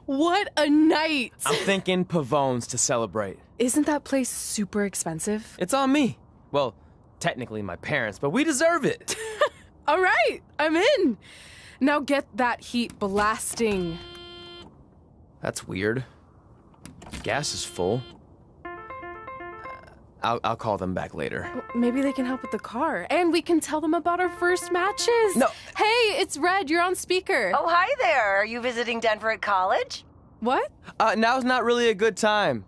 What a night! I'm thinking Pavone's to celebrate. Isn't that place super expensive? It's on me. Well, technically my parents, but we deserve it. All right, I'm in. Now get that heat blasting. That's weird. Gas is full. I'll call them back later. Maybe they can help with the car, and we can tell them about our first matches. No. Hey, it's Red. You're on speaker. Oh, hi there. Are you visiting Denver at college? What? Now's not really a good time.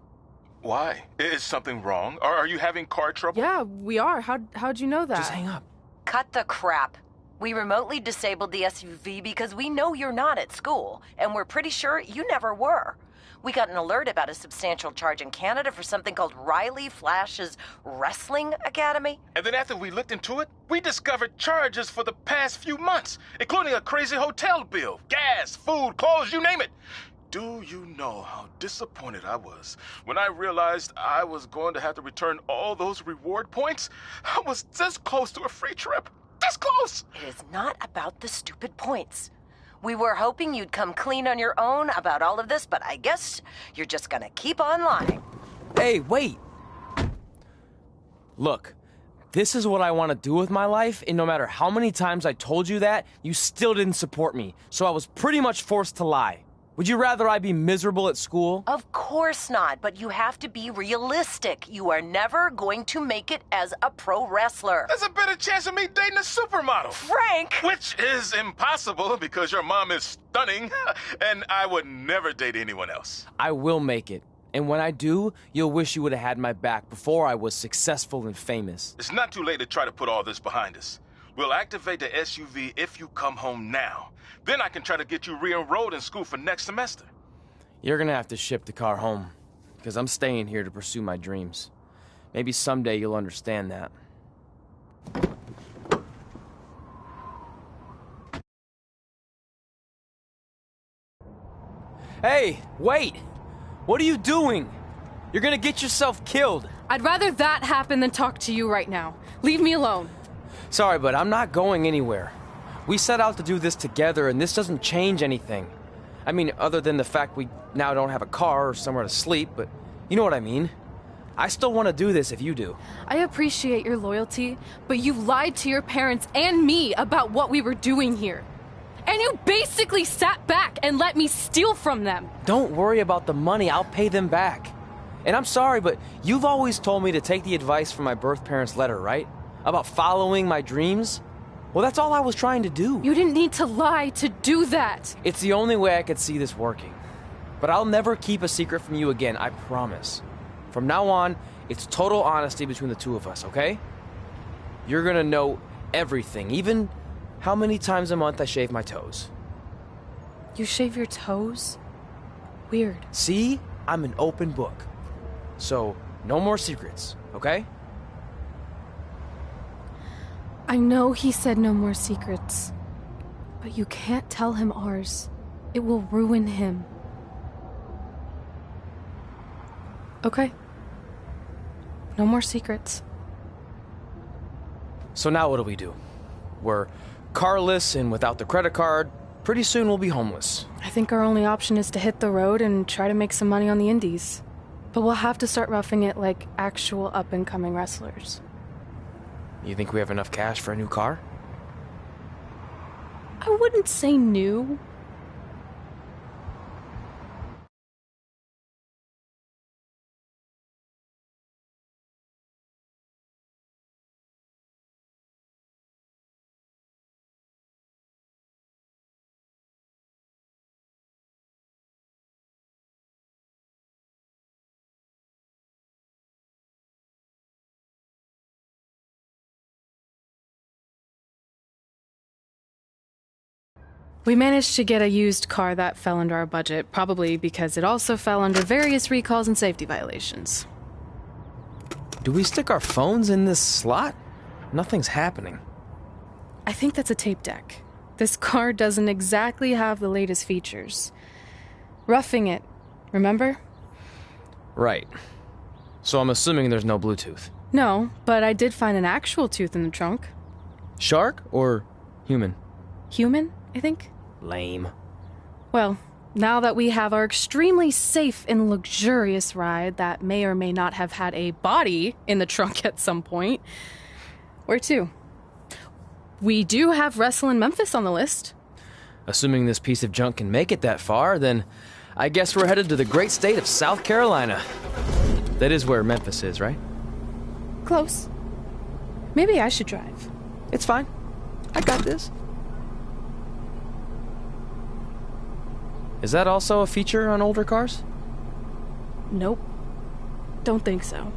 Why? Is something wrong? Or are you having car trouble? Yeah, we are. How'd you know that? Just hang up. Cut the crap. We remotely disabled the SUV because we know you're not at school, and we're pretty sure you never were. We got an alert about a substantial charge in Canada for something called Riley Flash's Wrestling Academy. And then after we looked into it, we discovered charges for the past few months, including a crazy hotel bill, gas, food, clothes, you name it. Do you know how disappointed I was when I realized I was going to have to return all those reward points? I was this close to a free trip. This close! It is not about the stupid points. We were hoping you'd come clean on your own about all of this, but I guess you're just gonna keep on lying. Hey, wait! Look, this is what I want to do with my life, and no matter how many times I told you that, you still didn't support me, so I was pretty much forced to lie. Would you rather I be miserable at school? Of course not, but you have to be realistic. You are never going to make it as a pro wrestler. There's a better chance of me dating a supermodel. Frank! Which is impossible because your mom is stunning, and I would never date anyone else. I will make it. And when I do, you'll wish you would have had my back before I was successful and famous. It's not too late to try to put all this behind us. We'll activate the SUV if you come home now. Then I can try to get you re-enrolled in school for next semester. You're gonna have to ship the car home, because I'm staying here to pursue my dreams. Maybe someday you'll understand that. Hey, wait! What are you doing? You're gonna get yourself killed. I'd rather that happen than talk to you right now. Leave me alone. Sorry, but I'm not going anywhere. We set out to do this together, and this doesn't change anything. I mean, other than the fact we now don't have a car or somewhere to sleep, but you know what I mean. I still want to do this if you do. I appreciate your loyalty, but you lied to your parents and me about what we were doing here. And you basically sat back and let me steal from them. Don't worry about the money, I'll pay them back. And I'm sorry, but you've always told me to take the advice from my birth parents' letter, right? About following my dreams? Well, that's all I was trying to do. You didn't need to lie to do that. It's the only way I could see this working. But I'll never keep a secret from you again, I promise. From now on, it's total honesty between the two of us, okay? You're gonna know everything, even how many times a month I shave my toes. You shave your toes? Weird. See? I'm an open book. So, no more secrets, okay? I know he said no more secrets, but you can't tell him ours. It will ruin him. Okay. No more secrets. So now what do? We're carless and without the credit card. Pretty soon we'll be homeless. I think our only option is to hit the road and try to make some money on the indies. But we'll have to start roughing it like actual up-and-coming wrestlers. You think we have enough cash for a new car? I wouldn't say new. We managed to get a used car that fell under our budget, probably because it also fell under various recalls and safety violations. Do we stick our phones in this slot? Nothing's happening. I think that's a tape deck. This car doesn't exactly have the latest features. Roughing it, remember? Right. So I'm assuming there's no Bluetooth. No, but I did find an actual tooth in the trunk. Shark or human? Human, I think? Lame. Well, Now that we have our extremely safe and luxurious ride that may or may not have had a body in the trunk at some point, where to? We do have Wrestle in Memphis on the list. Assuming this piece of junk can make it that far, then I guess we're headed to the great state of South Carolina. That is where Memphis is, right? Close. Maybe I should drive. It's fine. I got this. Is that also a feature on older cars? Nope. Don't think so.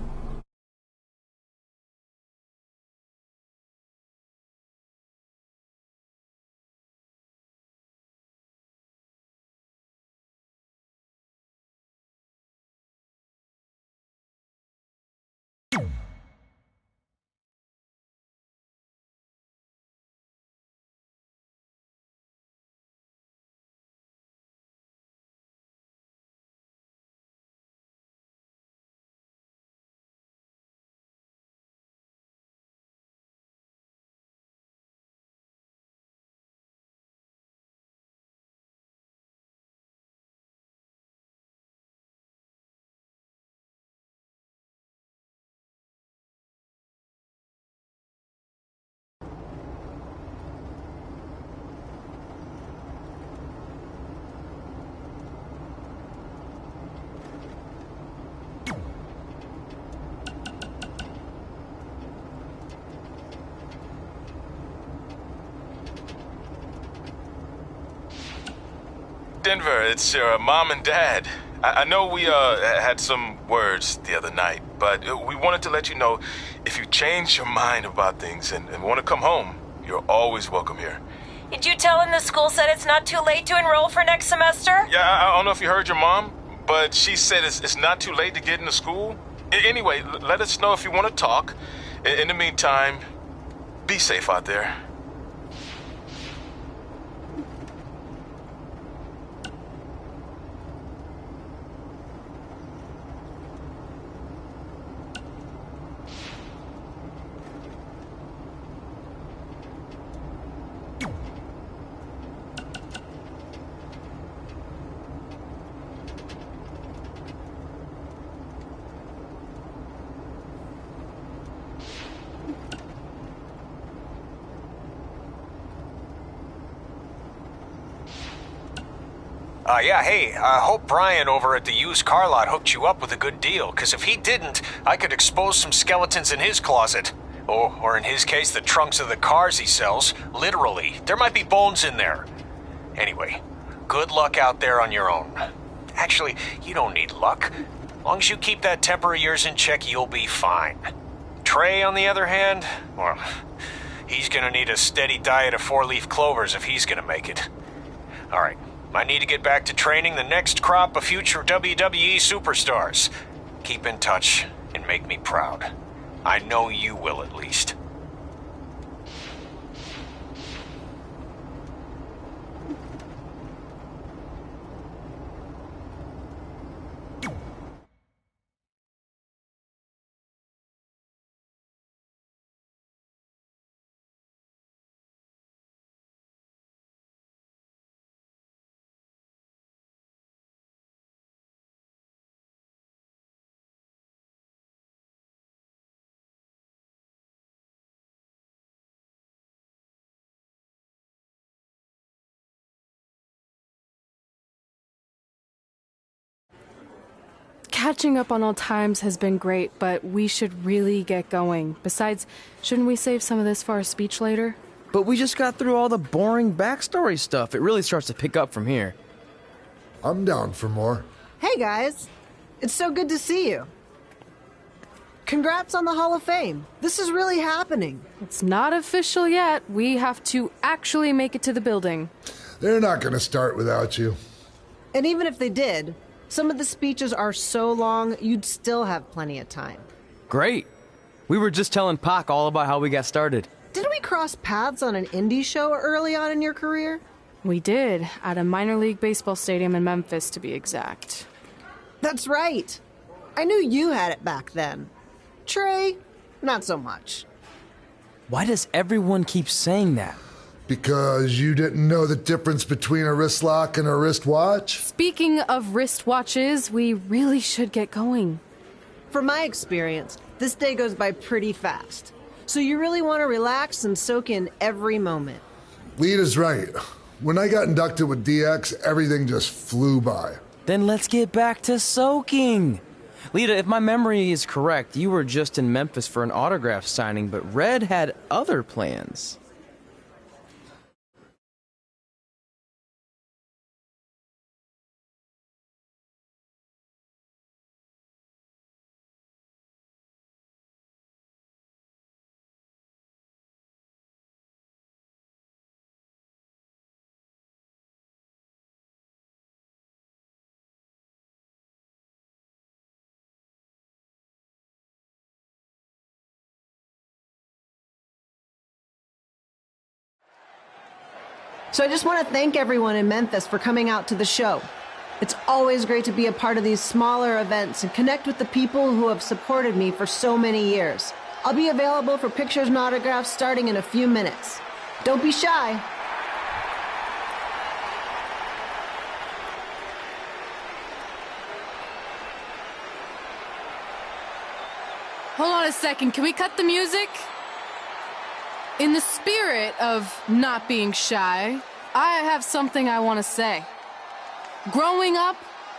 Denver, it's your mom and dad. I know we had some words the other night, but we wanted to let you know if you change your mind about things and want to come home, you're always welcome here. Did you tell him the school said it's not too late to enroll for next semester? Yeah, I don't know if you heard your mom, but she said it's not too late to get into school. Anyway, let us know if you want to talk. In the meantime, be safe out there. Yeah, hey, I hope Brian over at the used car lot hooked you up with a good deal, because if he didn't, I could expose some skeletons in his closet. Or in his case, the trunks of the cars he sells. Literally. There might be bones in there. Anyway, good luck out there on your own. Actually, you don't need luck. As long as you keep that temper of yours in check, you'll be fine. Trey, on the other hand, well, he's gonna need a steady diet of four-leaf clovers if he's gonna make it. All right. I need to get back to training the next crop of future WWE superstars. Keep in touch and make me proud. I know you will, at least. Catching up on old times has been great, but we should really get going. Besides, shouldn't we save some of this for our speech later? But we just got through all the boring backstory stuff. It really starts to pick up from here. I'm down for more. Hey guys, it's so good to see you. Congrats on the Hall of Fame. This is really happening. It's not official yet. We have to actually make it to the building. They're not going to start without you. And even if they did, some of the speeches are so long, you'd still have plenty of time. Great. We were just telling Pac all about how we got started. Didn't we cross paths on an indie show early on in your career? We did, at a minor league baseball stadium in Memphis, to be exact. That's right. I knew you had it back then. Trey, not so much. Why does everyone keep saying that? Because you didn't know the difference between a wrist lock and a wristwatch? Speaking of wristwatches, we really should get going. From my experience, this day goes by pretty fast. So you really want to relax and soak in every moment. Lita's right. When I got inducted with DX, everything just flew by. Then let's get back to soaking. Lita, if my memory is correct, you were just in Memphis for an autograph signing, but Red had other plans. So I just want to thank everyone in Memphis for coming out to the show. It's always great to be a part of these smaller events and connect with the people who have supported me for so many years. I'll be available for pictures and autographs starting in a few minutes. Don't be shy. Hold on a second, can we cut the music? In the spirit of not being shy, I have something I want to say. Growing up,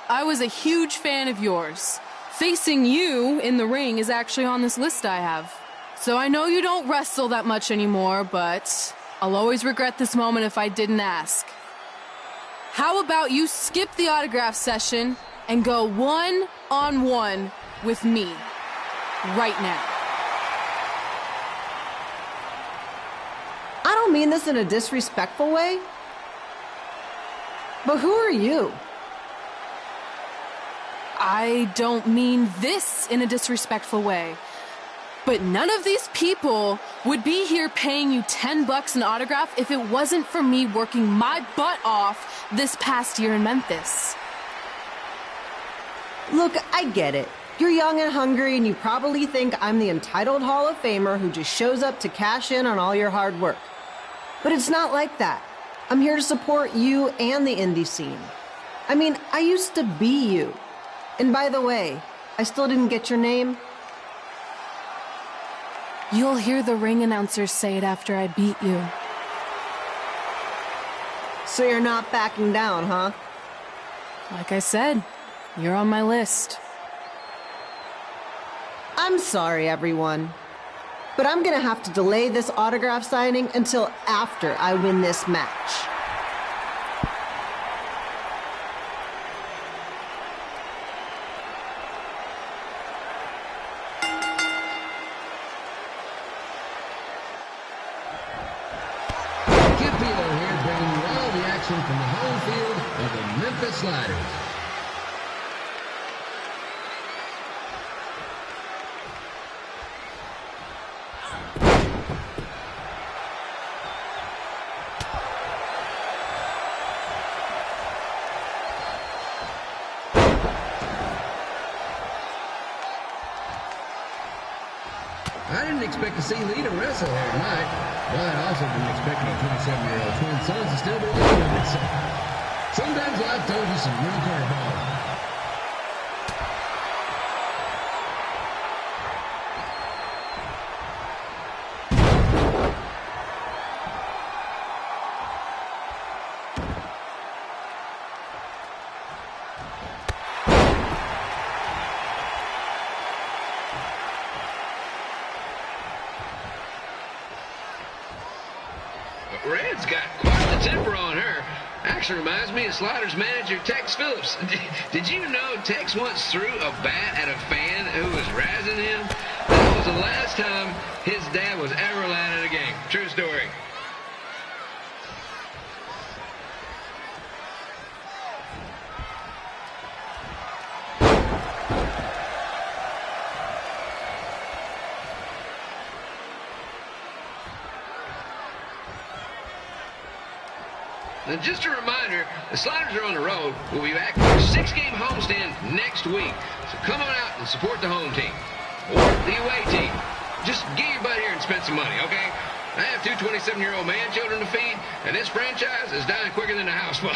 I was a huge fan of yours. Facing you in the ring is actually on this list I have. So I know you don't wrestle that much anymore, but I'll always regret this moment if I didn't ask. How about you skip the autograph session and go one-on-one with me right now? I don't mean this in a disrespectful way, but who are you? I don't mean this in a disrespectful way, but none of these people would be here paying you $10 an autograph if it wasn't for me working my butt off this past year in Memphis. Look, I get it. You're young and hungry, and you probably think I'm the entitled Hall of Famer who just shows up to cash in on all your hard work. But it's not like that. I'm here to support you and the indie scene. I mean, I used to be you. And by the way, I still didn't get your name. You'll hear the ring announcers say it after I beat you. So you're not backing down, huh? Like I said, you're on my list. I'm sorry, everyone. But I'm gonna have to delay this autograph signing until after I win this match. Kip Pilo here, bringing you all the action from the home field of the Memphis Sliders. I didn't expect to see Lita wrestle here tonight, but I also didn't expect my 27-year-old twin sons to still be living with it. So sometimes life throws you some real curveballs. Red's got quite the temper on her. Actually reminds me of Sliders manager Tex Phillips. Did you know Tex once threw a bat at a fan who was razzing him? That was the last time his dad was ever allowed at a game. True story. And just a reminder, the Sliders are on the road. We'll be back for a 6-game homestand next week. So come on out and support the home team. Or the away team. Just get your butt here and spend some money, okay? I have two 27-year-old man children to feed, and this franchise is dying quicker than a house fire.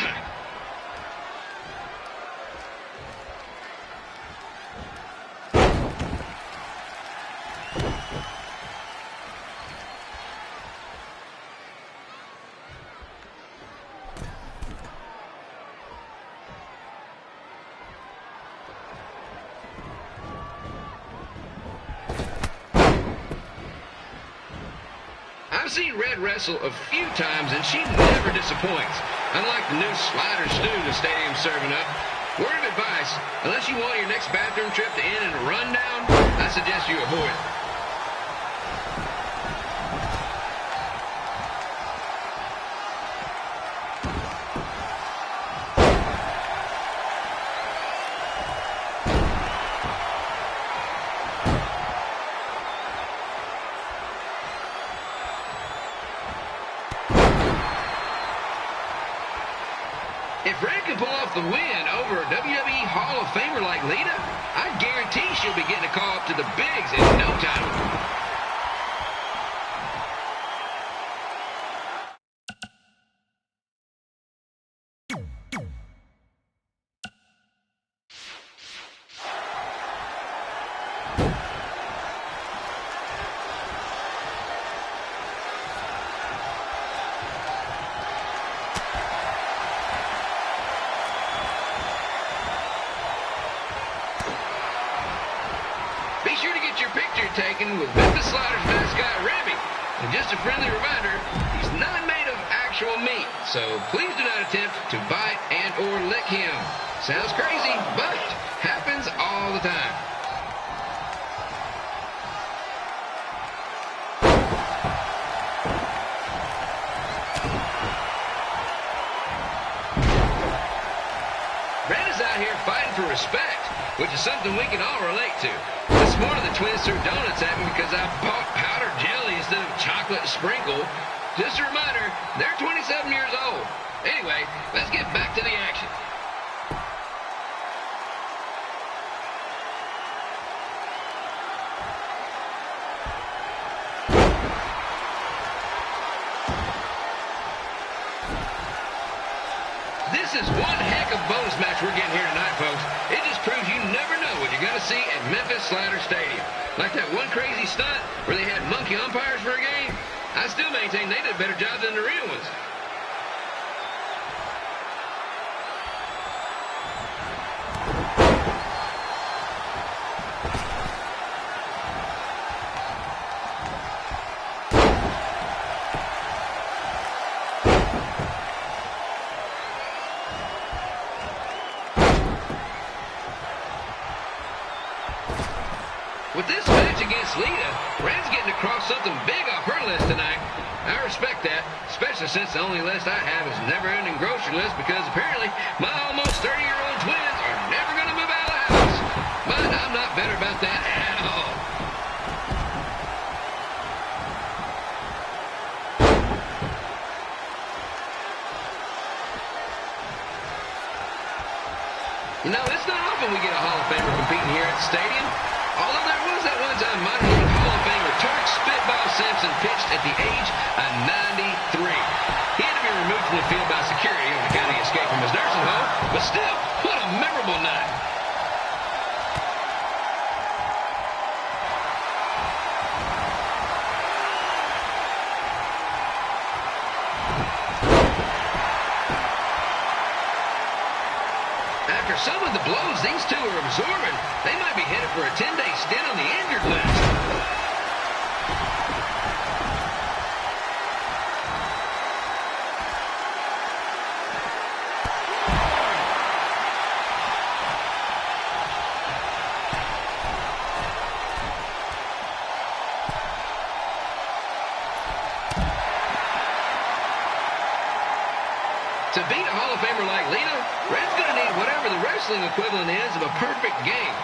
I've seen Red wrestle a few times, and she never disappoints. Unlike the new slider stew the stadium's serving up. Word of advice, unless you want your next bathroom trip to end in a rundown, I suggest you avoid it. If Red can pull off the win over a WWE Hall of Famer like Lita, I guarantee she'll be getting a call up to the bigs in no time. Be sure to get your picture taken with Memphis Sliders mascot Remy. And just a friendly reminder, he's not made of actual meat, so please do not attempt to bite and or lick him. Sounds crazy, but happens all the time. Red is out here fighting for respect, which is something we can all relate to. This morning the twins threw donuts at me because I bought powdered jelly instead of chocolate sprinkle. Just a reminder, they're 27 years old. Anyway, let's get back to the action. This is one heck of a bonus match we're getting here tonight, folks. It just proves you never know what you're going to see at Memphis Slider Stadium. Like that one crazy stunt where they had monkey umpires for a game. I still maintain they did a better job than the real ones. With this match against Lita, Red's getting across something big off her list tonight. I respect that, especially since the only list I have is never-ending grocery list because apparently my almost 30-year-old twins are never going to move out of the house. But I'm not better about that at all. You know, it's not often we get a Hall of Famer competing here at the stadium. Although there was that one time minor league Hall of Famer Turk Spitball Simpson pitched at the age of 93. He had to be removed from the field by security on account of the escape from his nursing home, but still, what a memorable night. After some of the blows these two are absorbing, they might be headed for a 10-day stint on the injured list. To beat a Hall of Famer like Lita, Red's going to need whatever the wrestling equivalent is of a perfect game.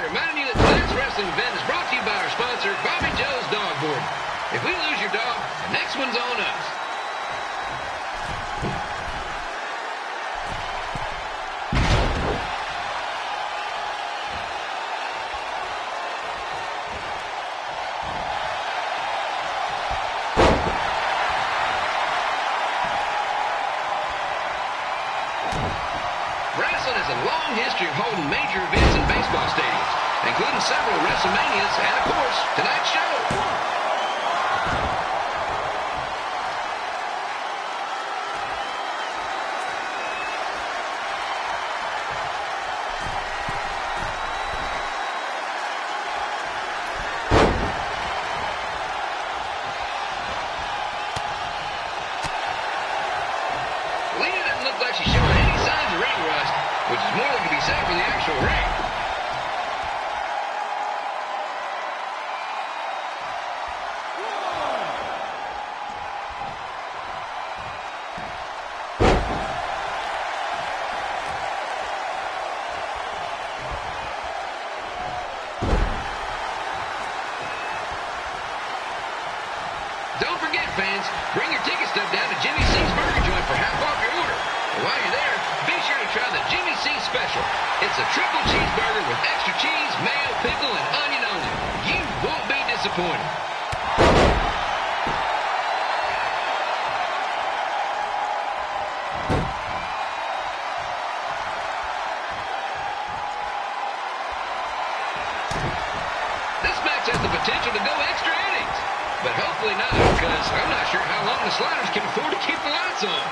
reminding you that tonight's wrestling event is brought to you by our sponsor, Bobby Joe's Dog Board. If we lose your dog, the next one's on us. Wrestling has a long history of holding major events in baseball stadiums, including several WrestleManias and, of course, tonight's show. Lita doesn't look like she's showing any signs of ring rust, which is more than can be said for the actual ring. Don't forget, fans, bring your ticket stub down to Jimmy C's Burger Joint for half off your order. And while you're there, be sure to try the Jimmy C Special. It's a triple cheeseburger with extra cheese, mayo, pickle, and onion only. You won't be disappointed. This match has the potential to go extra innings. But hopefully not, because I'm not sure how long the Sliders can afford to keep the lights on.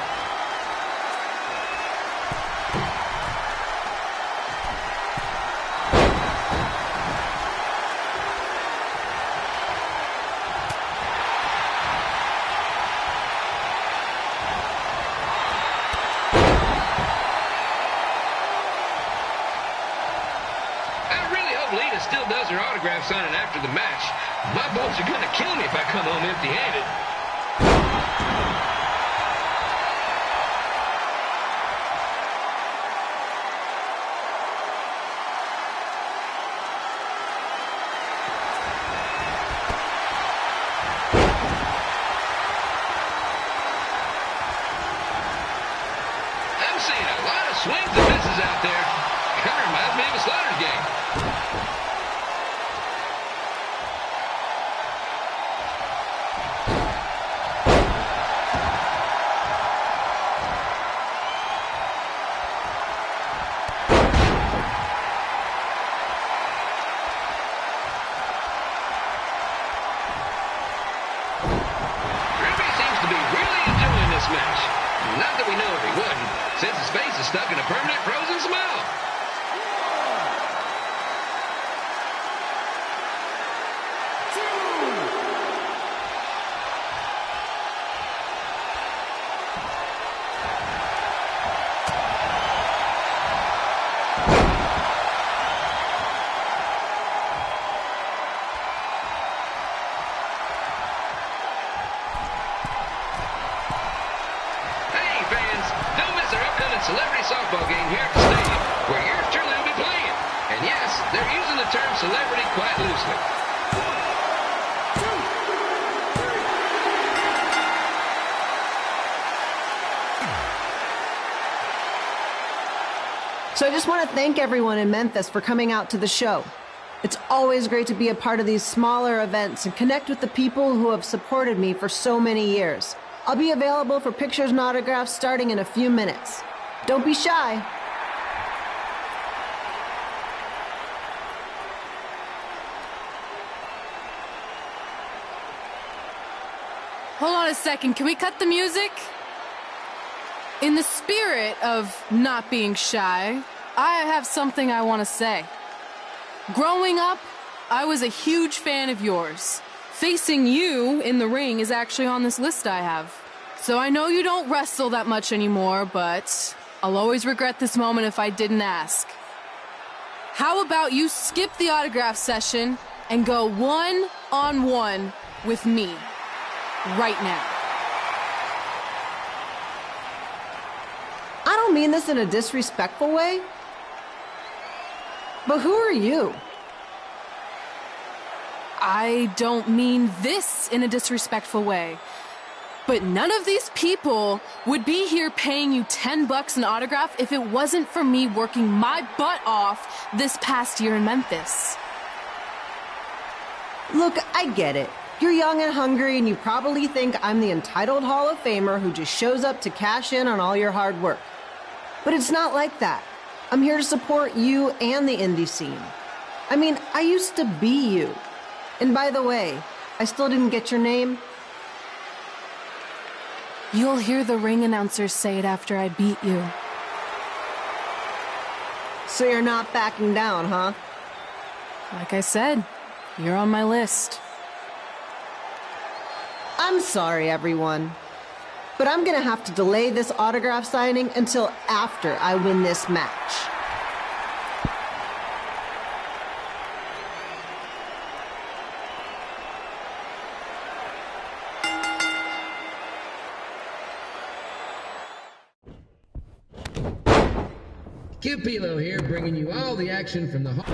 I really hope Lita still does her autograph signing after the match. My boys are going to kill me if I come home empty-handed. I'm seeing a lot of swings and misses out there. Kind of reminds me of a Sliders game. Ruby seems to be really enjoying this match. Not that we know if he wouldn't, since his face is stuck in a permanent frozen smile. Hey, fans, don't miss our upcoming celebrity softball game here at the stadium, where yours truly will be playing. And yes, they're using the term celebrity quite loosely. So I just want to thank everyone in Memphis for coming out to the show. It's always great to be a part of these smaller events and connect with the people who have supported me for so many years. I'll be available for pictures and autographs starting in a few minutes. Don't be shy. Hold on a second. Can we cut the music? In the spirit of not being shy, I have something I want to say. Growing up, I was a huge fan of yours. Facing you in the ring is actually on this list I have. So I know you don't wrestle that much anymore, but I'll always regret this moment if I didn't ask. How about you skip the autograph session and go one-on-one with me right now? I don't mean this in a disrespectful way, but who are you? I don't mean this in a disrespectful way. But none of these people would be here paying you $10 an autograph if it wasn't for me working my butt off this past year in Memphis. Look, I get it. You're young and hungry, and you probably think I'm the entitled Hall of Famer who just shows up to cash in on all your hard work. But it's not like that. I'm here to support you and the indie scene. I mean, I used to be you. And by the way, I still didn't get your name. You'll hear the ring announcers say it after I beat you. So you're not backing down, huh? Like I said, you're on my list. I'm sorry, everyone. But I'm gonna have to delay this autograph signing until after I win this match. Kid Pilo here, bringing you all the action from the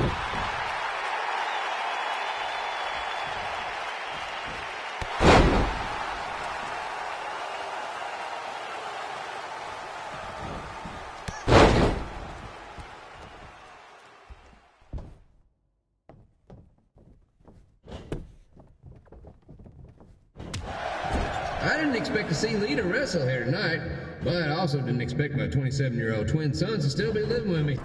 I didn't expect to see Lita wrestle here tonight, but I also didn't expect my 27-year-old twin sons to still be living with me.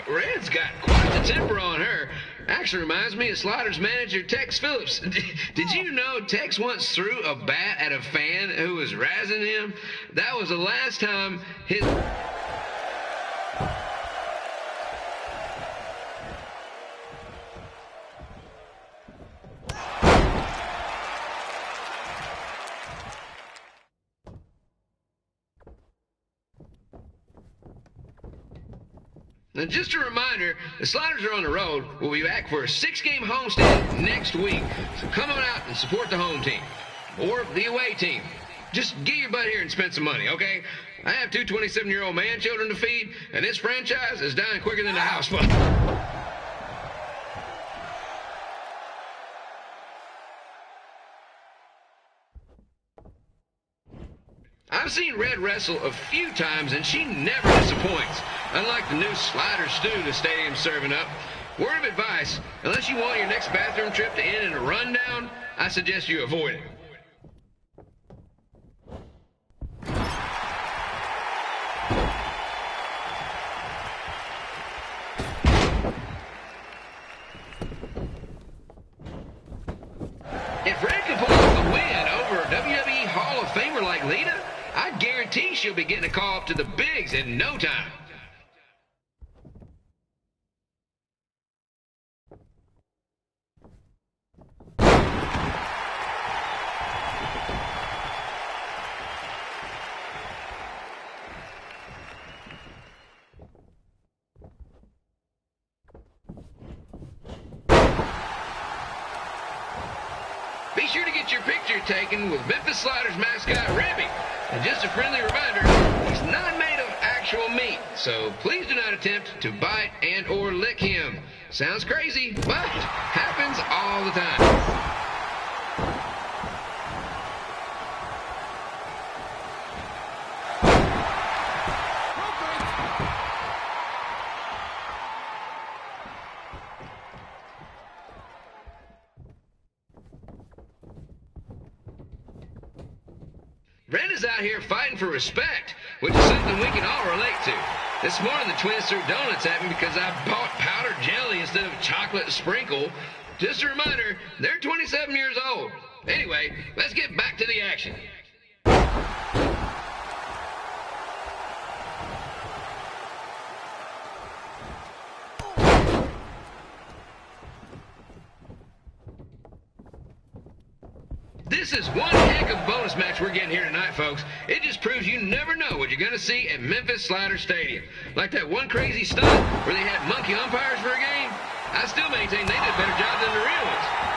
Red's got quite the temper on her. Actually reminds me of Slaughter's manager, Tex Phillips. Did you know Tex once threw a bat at a fan who was razzing him? That was the last time his... Now, just a reminder, the Sliders are on the road. We'll be back for a 6-game homestand next week. So come on out and support the home team. Or the away team. Just get your butt here and spend some money, okay? I have 2 27-year-old man-children to feed, and this franchise is dying quicker than the house fund. I've seen Red wrestle a few times, and she never disappoints. Unlike the new slider stew the stadium's serving up. Word of advice, unless you want your next bathroom trip to end in a rundown, I suggest you avoid it. If Red can pull off a win over a WWE Hall of Famer like Lita, I guarantee she'll be getting a call up to the bigs in no time. Be sure to get your picture taken with Memphis Sliders mascot Ribby. And just a friendly reminder, he's not made of actual meat, so please do not attempt to bite and or lick him. Sounds crazy, but happens all the time. Red is out here fighting for respect, which is something we can all relate to. This morning the twins threw donuts at me because I bought powdered jelly instead of chocolate sprinkle. Just a reminder, they're 27 years old. Anyway, let's get back to the action. This This is one heck of a bonus match we're getting here tonight, folks. It just proves you never know what you're going to see at Memphis Slider Stadium. Like that one crazy stunt where they had monkey umpires for a game. I still maintain they did a better job than the real ones.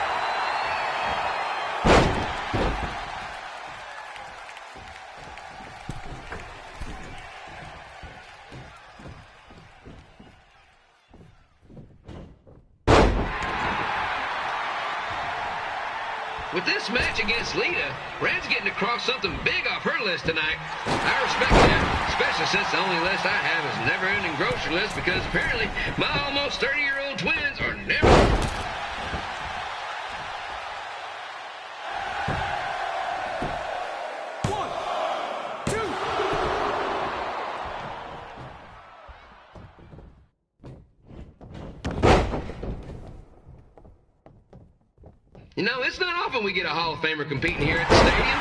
With this match against Lita, Red's getting to cross something big off her list tonight. I respect that, especially since the only list I have is a never-ending grocery list because apparently my almost 30-year-old twins are never... You know, it's not often we get a Hall of Famer competing here at the stadium.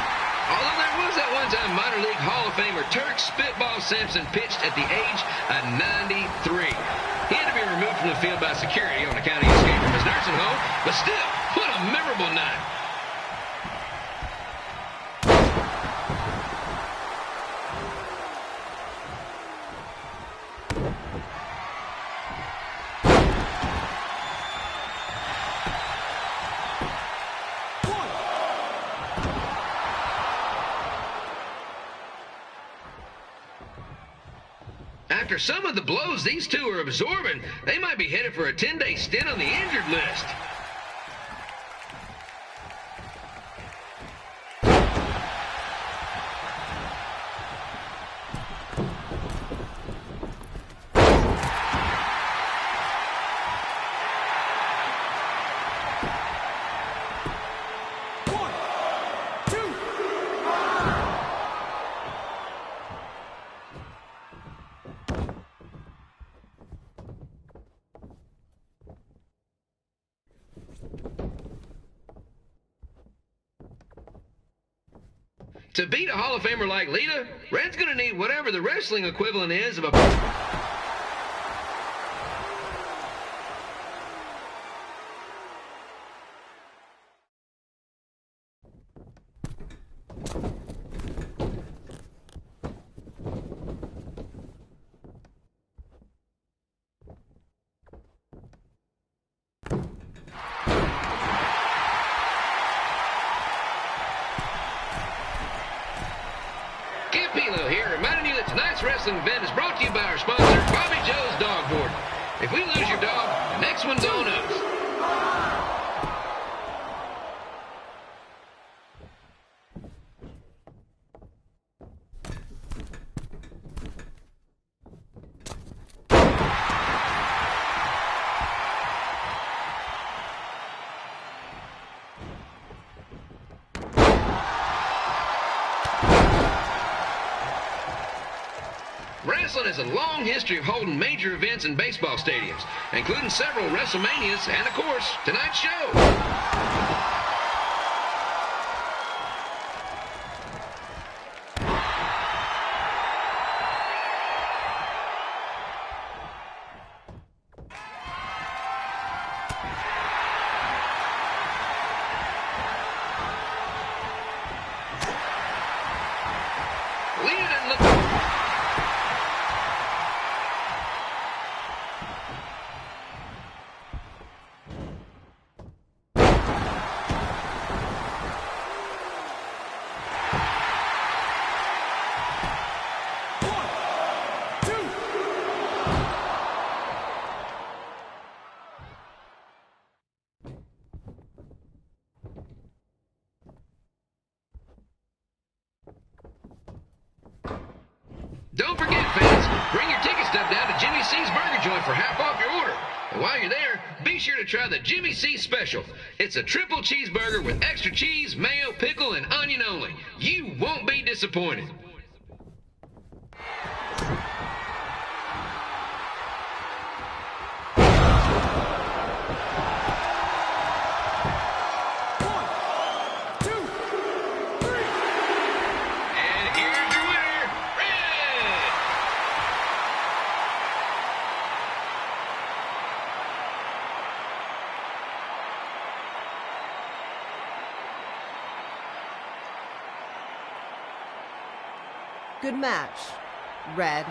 Although there was that one time minor league Hall of Famer Turk Spitball Sampson pitched at the age of 93. He had to be removed from the field by security on account of his escape from his nursing home, but still, what a memorable night. After some of the blows these two are absorbing, they might be headed for a 10-day stint on the injured list. To beat a Hall of Famer like Lita, Red's going to need whatever the wrestling equivalent is of a... here, reminding you that tonight's wrestling event is brought to you by our sponsor, Bobby Joe's Dog Board. If we lose your dog, the next one's on us. Wrestling has a long history of holding major events in baseball stadiums, including several WrestleManias and, of course, tonight's show. Lita didn't look... Don't forget, fans, bring your ticket stub down to Jimmy C's Burger Joint for half off your order. And while you're there, be sure to try the Jimmy C Special. It's a triple cheeseburger with extra cheese, mayo, pickle, and onion only. You won't be disappointed. Good match, Red.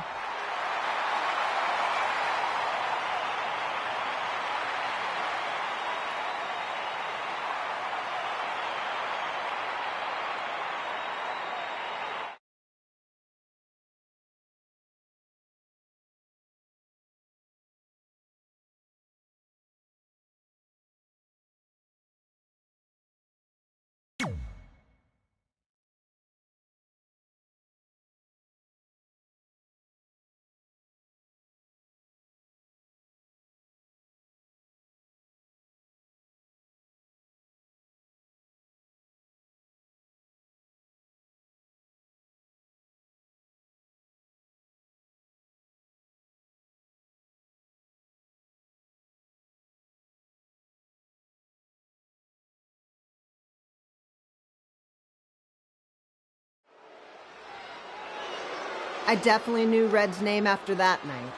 I definitely knew Red's name after that night.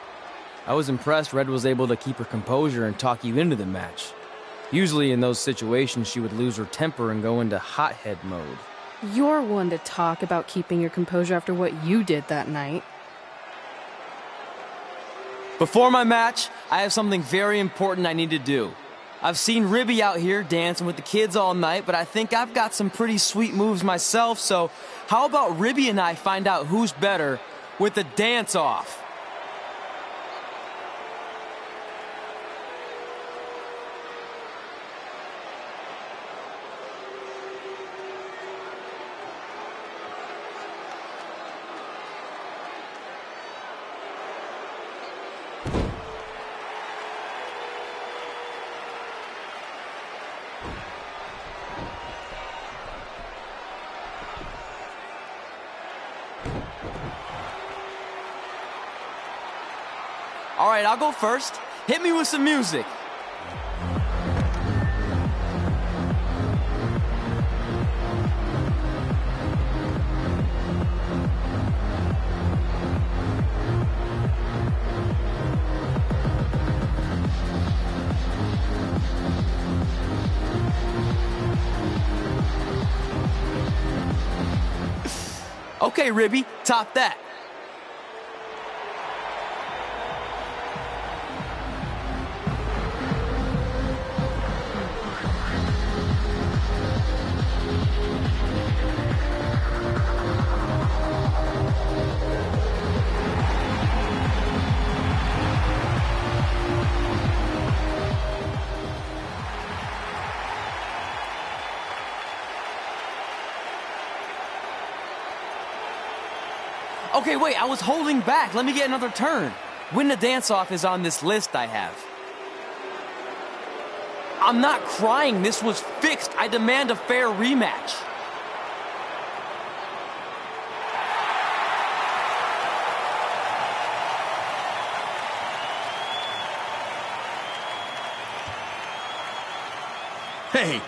I was impressed Red was able to keep her composure and talk you into the match. Usually in those situations, she would lose her temper and go into hothead mode. You're one to talk about keeping your composure after what you did that night. Before my match, I have something very important I need to do. I've seen Ribby out here dancing with the kids all night, but I think I've got some pretty sweet moves myself, so how about Ribby and I find out who's better with the dance-off? All right, I'll go first. Hit me with some music. Okay, Ribby, top that. Okay, wait, I was holding back. Let me get another turn. Win the dance-off is on this list I have. I'm not crying. This was fixed. I demand a fair rematch. Hey,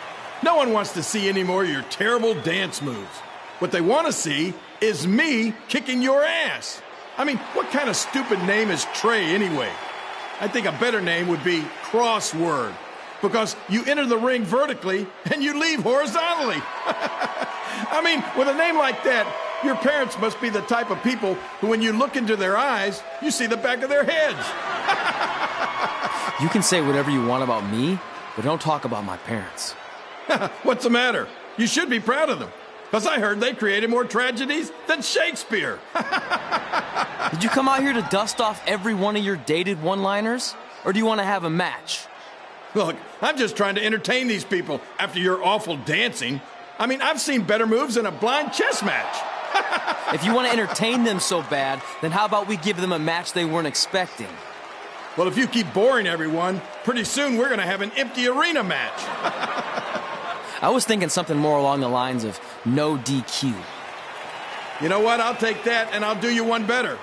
no one wants to see any more of your terrible dance moves. What they want to see is me kicking your ass. I mean, what kind of stupid name is Trey anyway? I think a better name would be Crossword, because you enter the ring vertically and you leave horizontally. I mean, with a name like that, your parents must be the type of people who, when you look into their eyes, you see the back of their heads. You can say whatever you want about me, but don't talk about my parents. What's the matter? You should be proud of them. Because I heard they created more tragedies than Shakespeare. Did you come out here to dust off every one of your dated one-liners? Or do you want to have a match? Look, I'm just trying to entertain these people after your awful dancing. I mean, I've seen better moves in a blind chess match. If you want to entertain them so bad, then how about we give them a match they weren't expecting? Well, if you keep boring everyone, pretty soon we're going to have an empty arena match. I was thinking something more along the lines of no DQ. You know what? I'll take that, and I'll do you one better.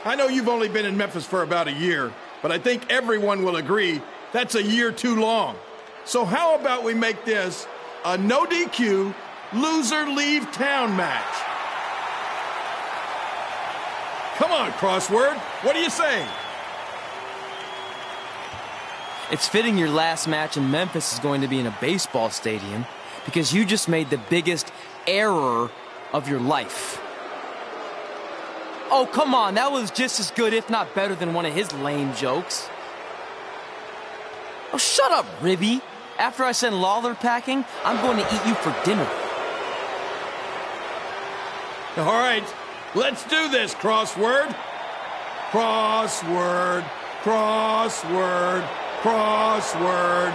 I know you've only been in Memphis for about a year, but I think everyone will agree that's a year too long. So how about we make this a no DQ, loser leave town match? Come on, Crossword. What do you say? It's fitting your last match in Memphis is going to be in a baseball stadium because you just made the biggest error of your life. Oh, come on, that was just as good, if not better, than one of his lame jokes. Oh, shut up, Ribby. After I send Lawler packing, I'm going to eat you for dinner. All right, let's do this, crossword. Crossword, crossword, crossword.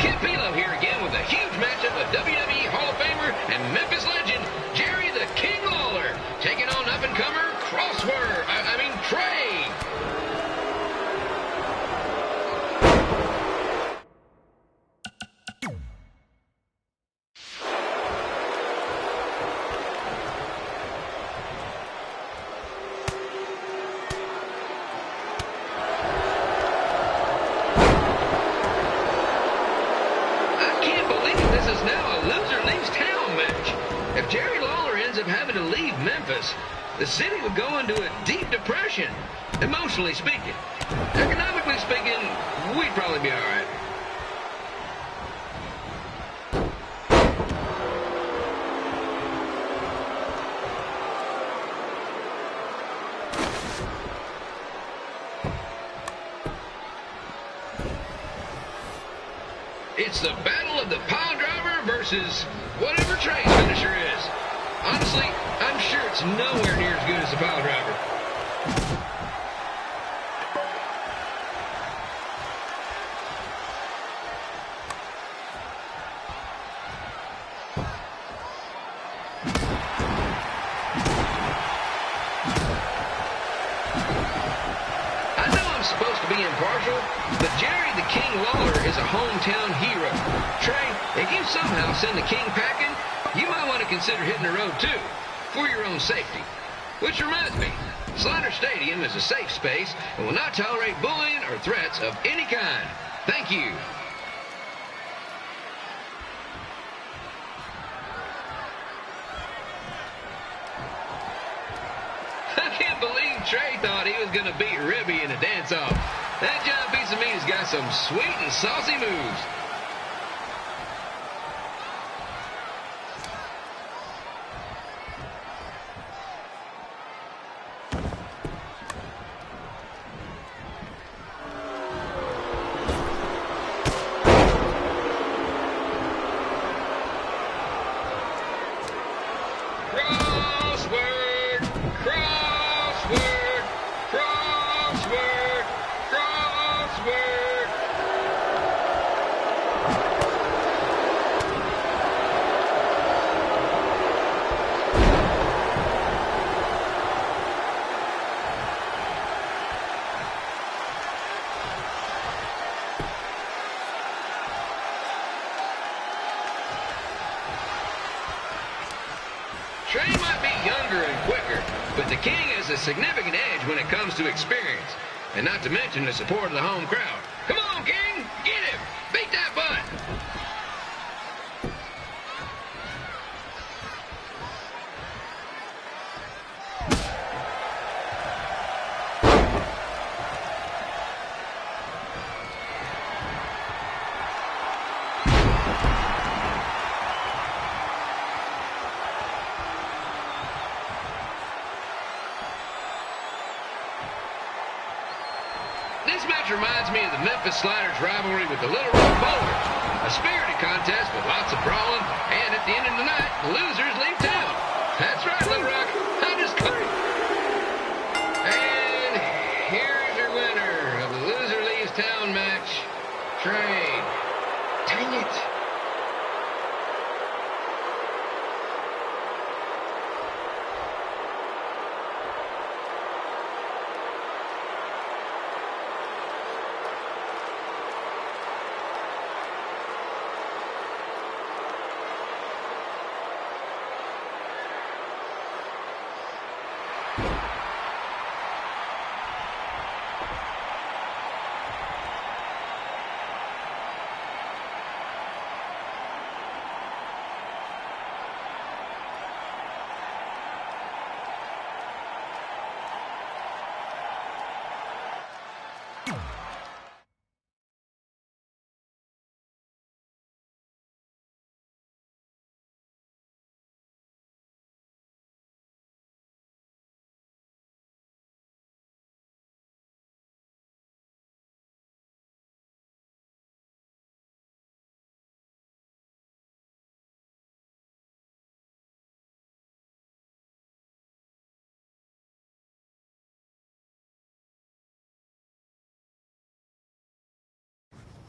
Kid Pilo here again with a huge matchup of WWE Hall of Famer and Memphis legend Jerry the King Lawler taking on up-and-comer Trey. If Jerry Lawler ends up having to leave Memphis, the city would go into a deep depression, emotionally speaking. Economically speaking, we'd probably be all right. It's the battle of the pile driver versus whatever Trey's finisher is. Honestly, I'm sure it's nowhere near as good as the pile driver. I know I'm supposed to be impartial, but Jerry the King Lawler is a hometown hero. Trey, if you somehow send the King packing, you might want to consider hitting the road too, for your own safety. Which reminds me, Slaughter Stadium is a safe space and will not tolerate bullying or threats of any kind. Thank you. I can't believe Trey thought he was going to beat Ribby in a dance-off. That giant piece of meat has got some sweet and saucy moves. Trey might be younger and quicker, but the King has a significant edge when it comes to experience, and not to mention the support of the home crowd. Come on, King! Get him! Beat that butt! This match reminds me of the Memphis Sliders rivalry with the Little Rock Bowlers. A spirited contest with lots of brawling, and at the end of the night, the losers leave town. That's right, Little Rock. I just couldn't. And here's your winner of the Loser Leaves Town match, Trey. Dang it.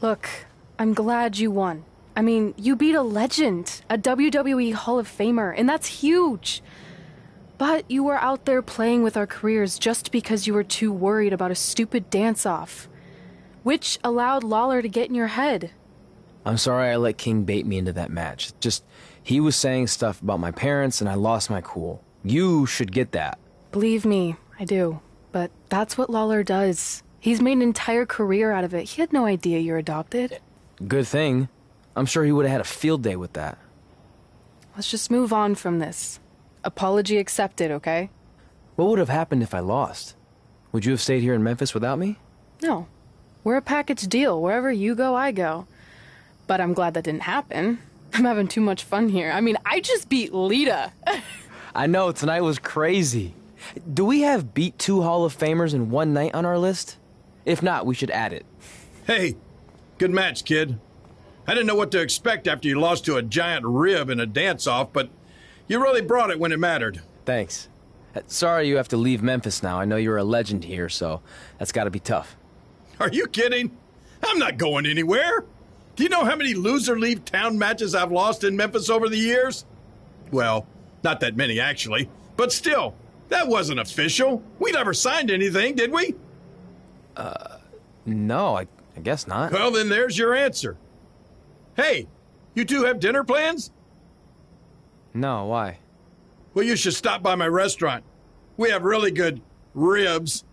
Look, I'm glad you won. I mean, you beat a legend, a WWE Hall of Famer, and that's huge. But you were out there playing with our careers just because you were too worried about a stupid dance-off, which allowed Lawler to get in your head. I'm sorry I let King bait me into that match. Just, he was saying stuff about my parents and I lost my cool. You should get that. Believe me, I do. But that's what Lawler does. He's made an entire career out of it. He had no idea you're adopted. Good thing. I'm sure he would have had a field day with that. Let's just move on from this. Apology accepted, okay? What would have happened if I lost? Would you have stayed here in Memphis without me? No. We're a package deal. Wherever you go, I go. But I'm glad that didn't happen. I'm having too much fun here. I mean, I just beat Lita. I know, tonight was crazy. Do we have beat 2 Hall of Famers in one night on our list? If not, we should add it. Hey, good match, kid. I didn't know what to expect after you lost to a giant rib in a dance-off, but you really brought it when it mattered. Thanks. Sorry you have to leave Memphis now. I know you're a legend here, so that's gotta be tough. Are you kidding? I'm not going anywhere. Do you know how many loser-leave-town matches I've lost in Memphis over the years? Well, not that many, actually. But still, that wasn't official. We never signed anything, did we? No, I guess not. Well, then there's your answer. Hey, you two have dinner plans? No, why? Well, you should stop by my restaurant. We have really good ribs.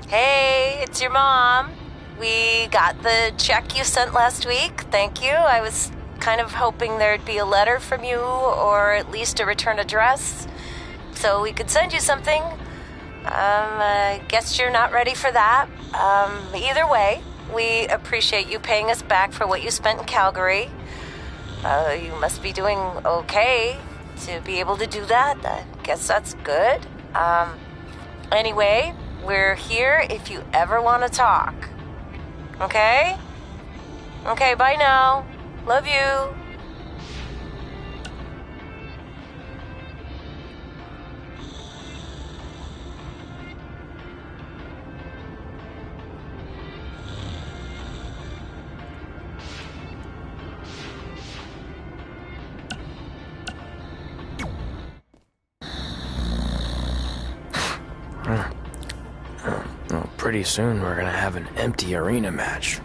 Hey, it's your mom. We got the check you sent last week. Thank you. I was kind of hoping there'd be a letter from you or at least a return address so we could send you something. I guess you're not ready for that. Either way, we appreciate you paying us back for what you spent in Calgary. You must be doing okay to be able to do that. I guess that's good. Anyway, we're here if you ever want to talk. Okay? Okay, bye now. Love you. Pretty soon we're gonna have an empty arena match.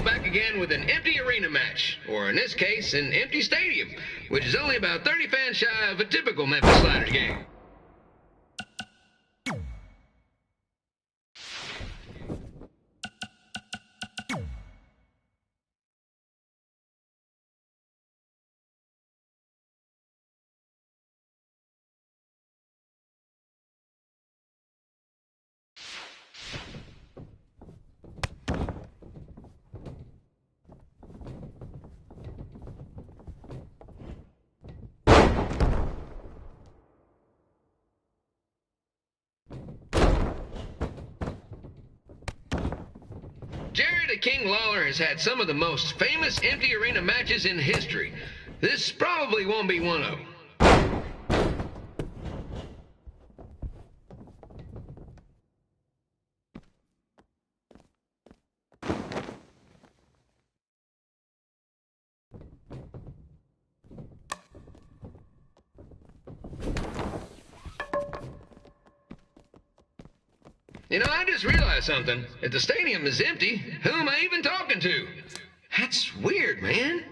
back again with an empty arena match, or in this case, an empty stadium, which is only about 30 fans shy of a typical Memphis Sliders game. Jerry the King Lawler has had some of the most famous empty arena matches in history. This probably won't be one of them. You know, I just realized something. If the stadium is empty, who am I even talking to? That's weird, man.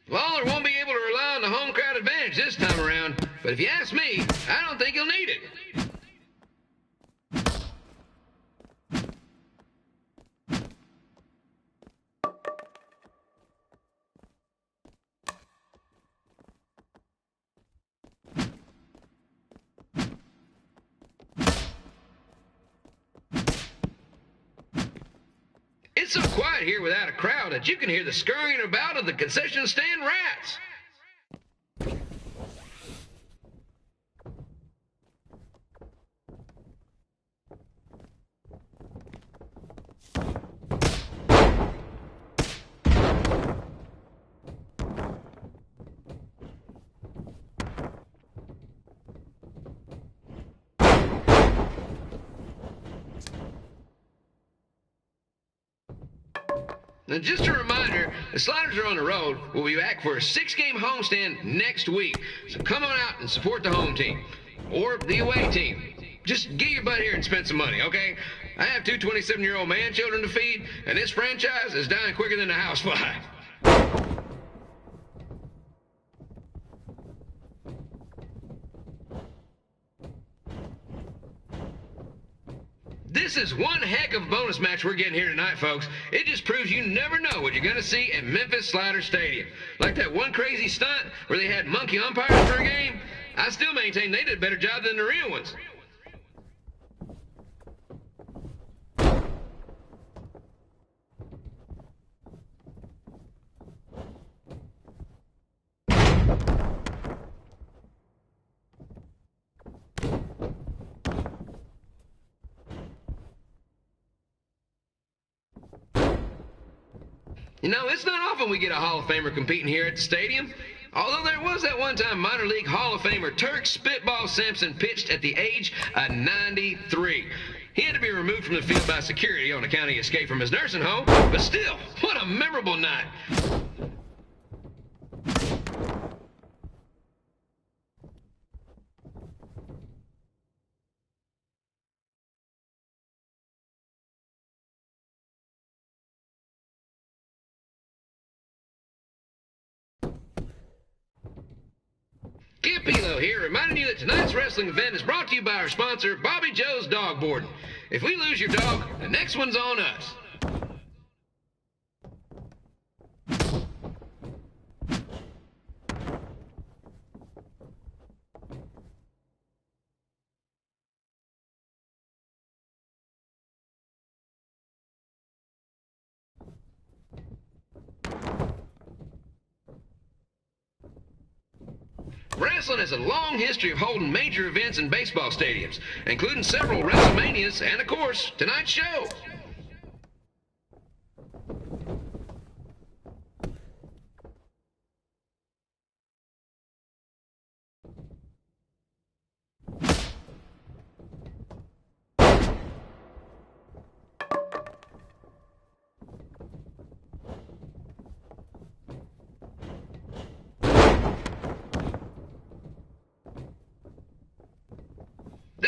Lawler won't be able to rely on the home crowd advantage this time around, but if you ask me, I don't think he'll need it. It's so quiet here without a crowd that you can hear the scurrying about of the concession stand rats. Now, just a reminder, the Sliders are on the road. We'll be back for a 6-game homestand next week. So come on out and support the home team. Or the away team. Just get your butt here and spend some money, okay? I have 2 27-year-old man-children to feed, and this franchise is dying quicker than a housefly. This is one heck of a bonus match we're getting here tonight, folks. It just proves you never know what you're going to see at Memphis Sliders Stadium. Like that one crazy stunt where they had monkey umpires for a game. I still maintain they did a better job than the real ones. You know, it's not often we get a Hall of Famer competing here at the stadium. Although there was that one time minor league Hall of Famer Turk Spitball Sampson pitched at the age of 93. He had to be removed from the field by security on account of escape from his nursing home, but still, what a memorable night. Kid Pilo here, reminding you that tonight's wrestling event is brought to you by our sponsor, Bobby Joe's Dog Boarding. If we lose your dog, the next one's on us. Wrestling has a long history of holding major events in baseball stadiums, including several WrestleManias and, of course, tonight's show.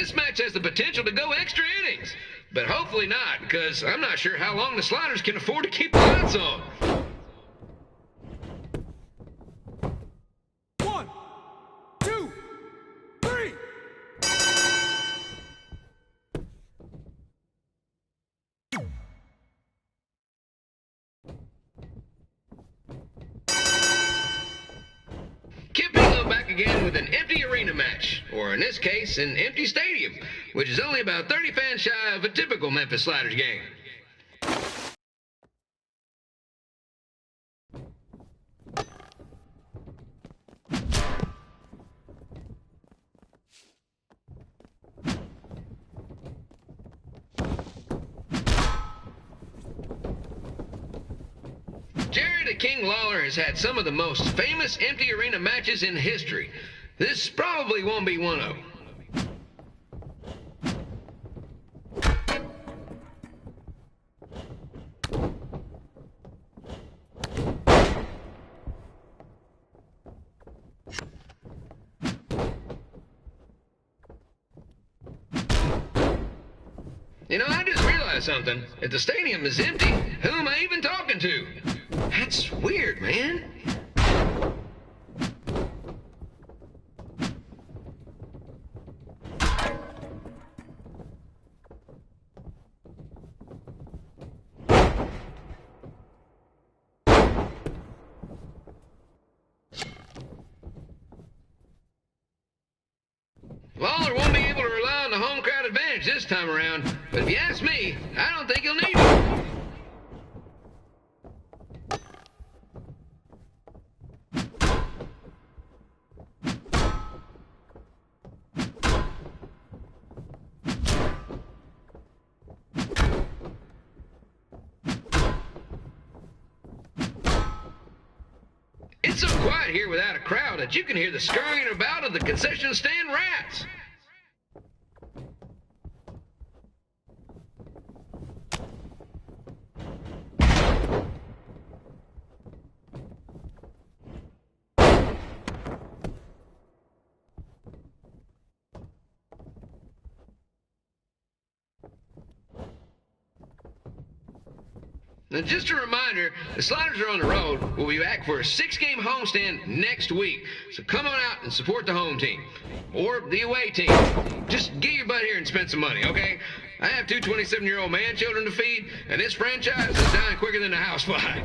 This match has the potential to go extra innings. But hopefully not, because I'm not sure how long the Sliders can afford to keep the lights on. One, two, three. Kip Elo back again with an empty arena match, or in this case, an empty stadium, which is only about 30 fans shy of a typical Memphis Sliders game. Jerry the King Lawler has had some of the most famous empty arena matches in history. This probably won't be one of them. You know, I just realized something. If the stadium is empty, who am I even talking to? That's weird, man. Lawler won't be able to rely on the home crowd advantage this time around, but if you ask me, I don't think he'll need it. It's so quiet here without a crowd that you can hear the scurrying about of the concession stand rats. Now, just a reminder, the Sliders are on the road. We'll be back for a 6-game homestand next week. So come on out and support the home team. Or the away team. Just get your butt here and spend some money, okay? I have 2 27-year-old man-children to feed, and this franchise is dying quicker than a housefly.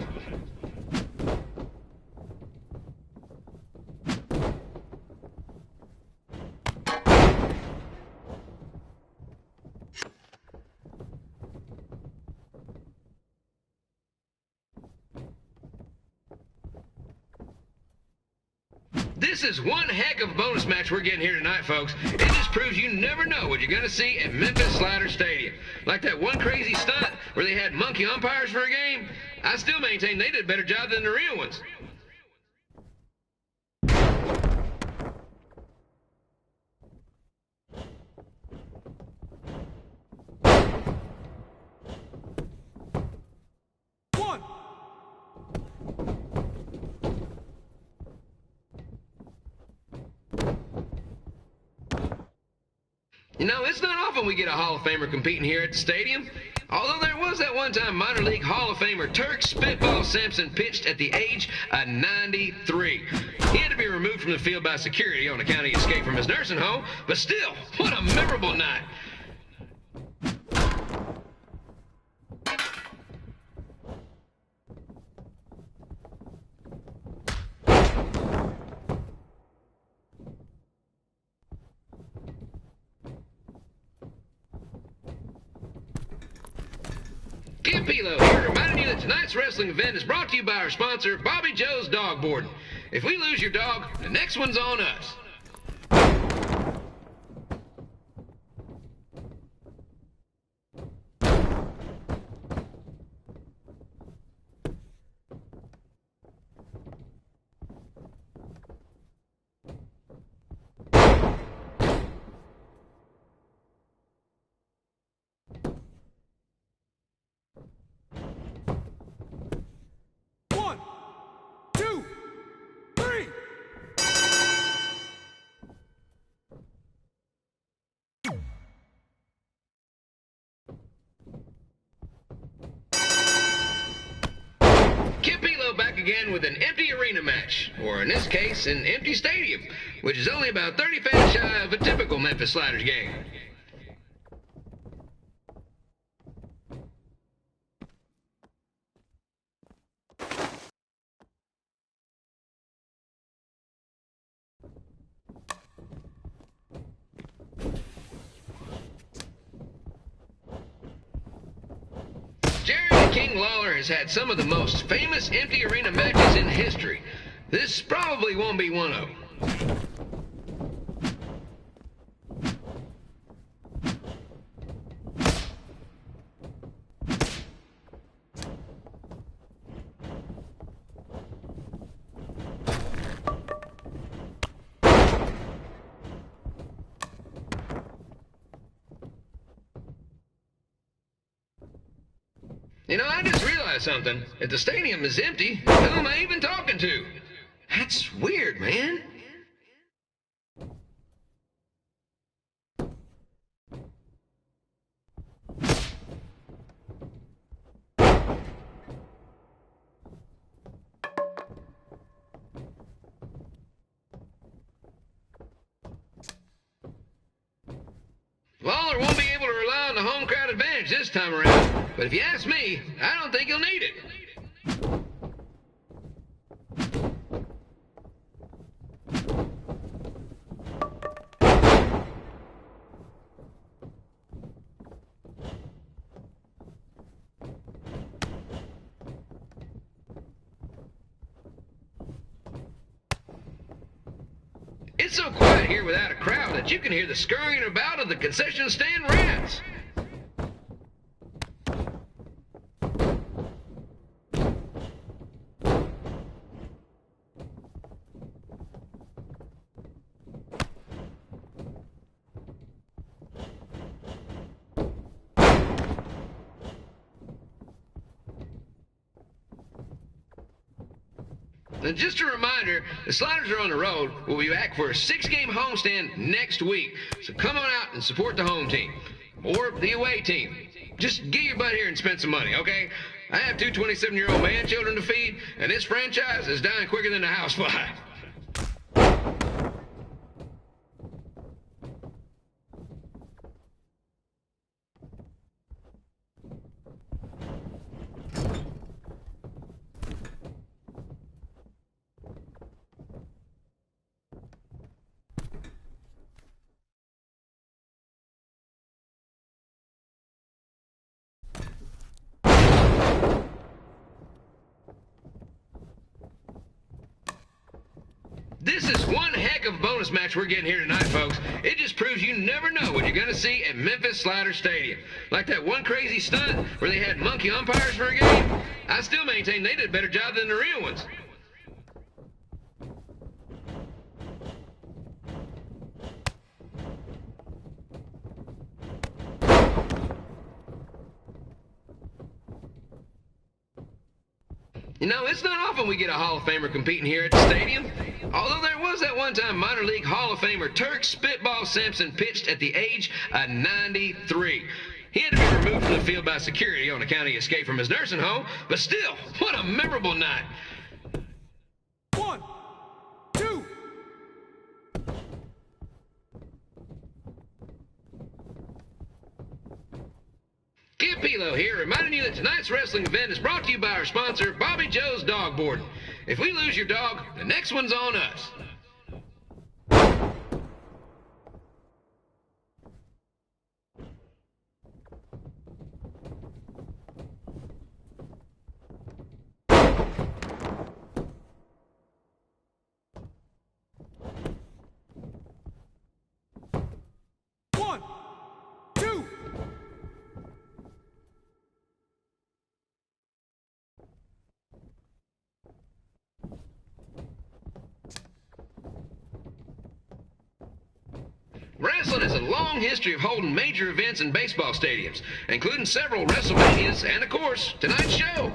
This is one heck of a bonus match we're getting here tonight, folks. It just proves you never know what you're going to see at Memphis Slider Stadium. Like that one crazy stunt where they had monkey umpires for a game. I still maintain they did a better job than the real ones. You know, it's not often we get a Hall of Famer competing here at the stadium. Although there was that one time minor league Hall of Famer Turk Spitball Sampson pitched at the age of 93. He had to be removed from the field by security on account of he escaped from his nursing home, but still, what a memorable night. Kim Pilo here, reminding you that tonight's wrestling event is brought to you by our sponsor, Bobby Joe's Dog Boarding. If we lose your dog, the next one's on us. again with an empty arena match, or in this case, an empty stadium, which is only about 30 fans shy of a typical Memphis Sliders game. King Lawler has had some of the most famous empty arena matches in history. This probably won't be one of them. You know, I just realized something. If the stadium is empty, who am I even talking to? That's weird, man. Lawler won't be able to rely on the home crowd advantage this time around, but if you ask me, I don't think he'll need it. It's so quiet here without a crowd that you can hear the scurrying about of the concession stand rats. And just a reminder, the Sliders are on the road. We'll be back for a 6-game homestand next week. So come on out and support the home team. Or the away team. Just get your butt here and spend some money, okay? I have 2 27-year-old man children to feed, and this franchise is dying quicker than a housefly. This is one heck of a bonus match we're getting here tonight, folks. It just proves you never know what you're going to see at Memphis Sliders Stadium. Like that one crazy stunt where they had monkey umpires for a game. I still maintain they did a better job than the real ones. You know, it's not often we get a Hall of Famer competing here at the stadium. Although there was that one time minor league Hall of Famer Turk Spitball Sampson pitched at the age of 93. He had to be removed from the field by security on account he escaped from his nursing home, but still, what a memorable night. 1, 2. Kip Pilo here, reminding you that tonight's wrestling event is brought to you by our sponsor, Bobby Joe's Dog Boarding. If we lose your dog, the next one's on us. Wrestling has a long history of holding major events in baseball stadiums, including several WrestleManias and, of course, tonight's show.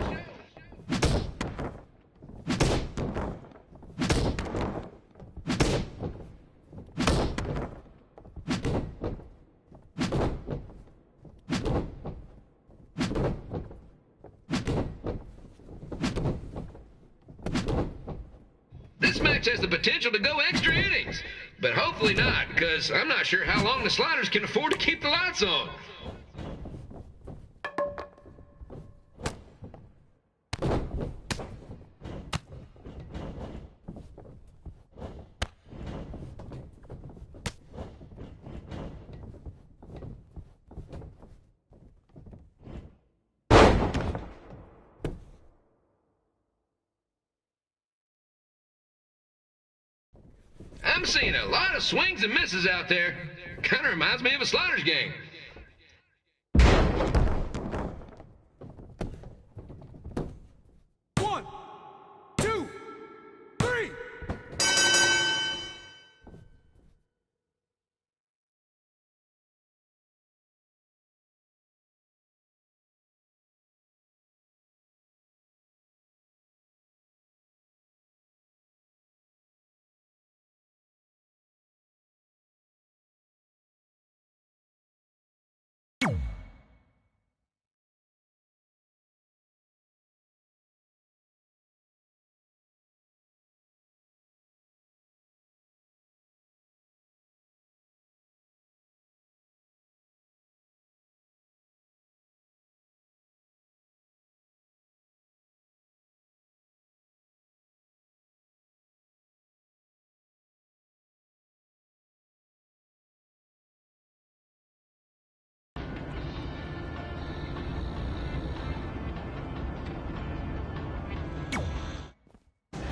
match has the potential to go extra innings. But hopefully not, because I'm not sure how long the Sliders can afford to keep the lights on. I'm seeing a lot of swings and misses out there. Kind of reminds me of a Sliders game. One, two, three.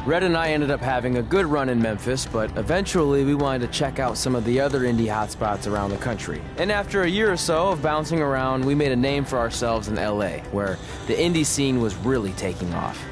Red and I ended up having a good run in Memphis, but eventually we wanted to check out some of the other indie hotspots around the country. And after a year or so of bouncing around, we made a name for ourselves in LA, where the indie scene was really taking off.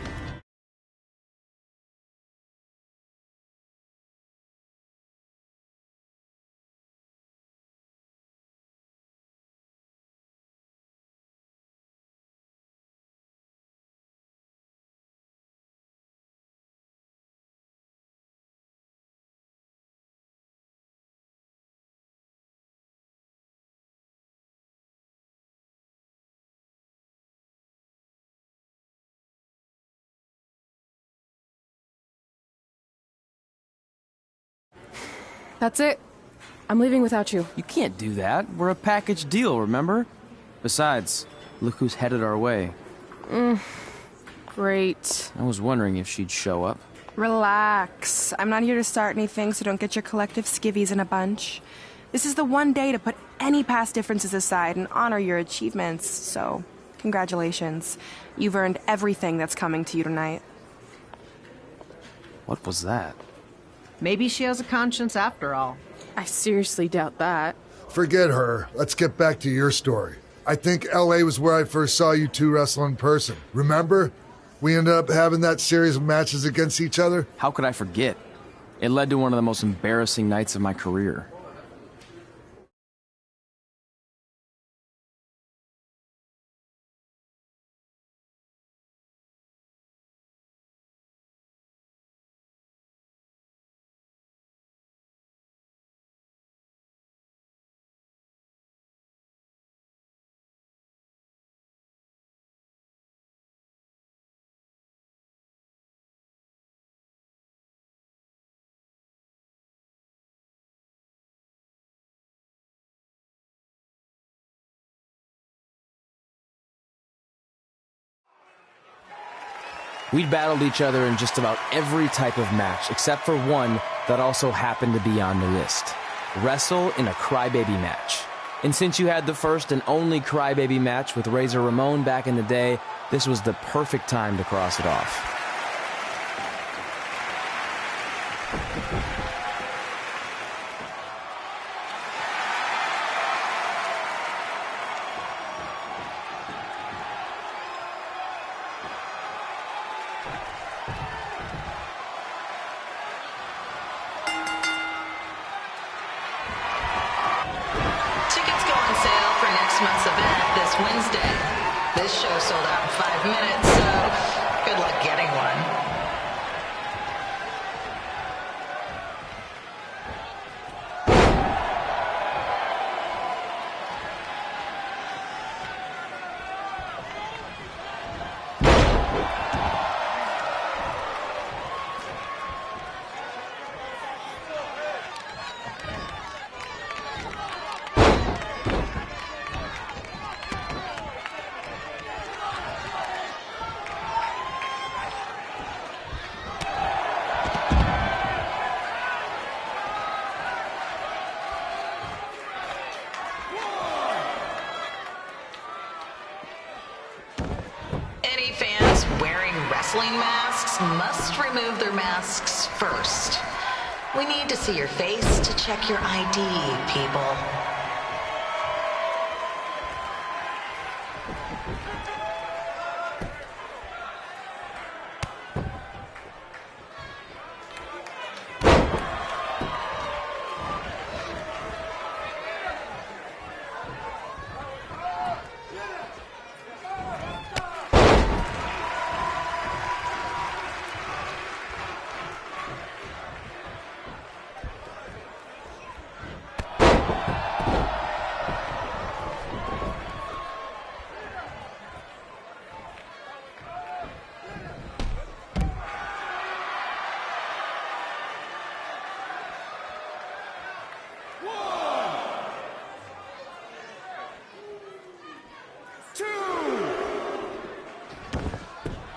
That's it. I'm leaving without you. You can't do that. We're a package deal, remember? Besides, look who's headed our way. Great. I was wondering if she'd show up. Relax. I'm not here to start anything, so don't get your collective skivvies in a bunch. This is the one day to put any past differences aside and honor your achievements, so congratulations. You've earned everything that's coming to you tonight. What was that? Maybe she has a conscience after all. I seriously doubt that. Forget her. Let's get back to your story. I think LA was where I first saw you two wrestle in person. Remember? We ended up having that series of matches against each other. How could I forget? It led to one of the most embarrassing nights of my career. We'd battled each other in just about every type of match, except for one that also happened to be on the list. Wrestle in a crybaby match. And since you had the first and only crybaby match with Razor Ramon back in the day, this was the perfect time to cross it off. Tickets go on sale for next month's event this Wednesday. This show sold out in 5 minutes, so good luck getting one. wrestling masks must remove their masks first. We need to see your face to check your ID, people.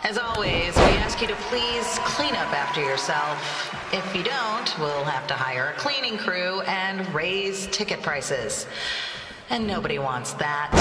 As always, we ask you to please clean up after yourself. If you don't, we'll have to hire a cleaning crew and raise ticket prices. And nobody wants that.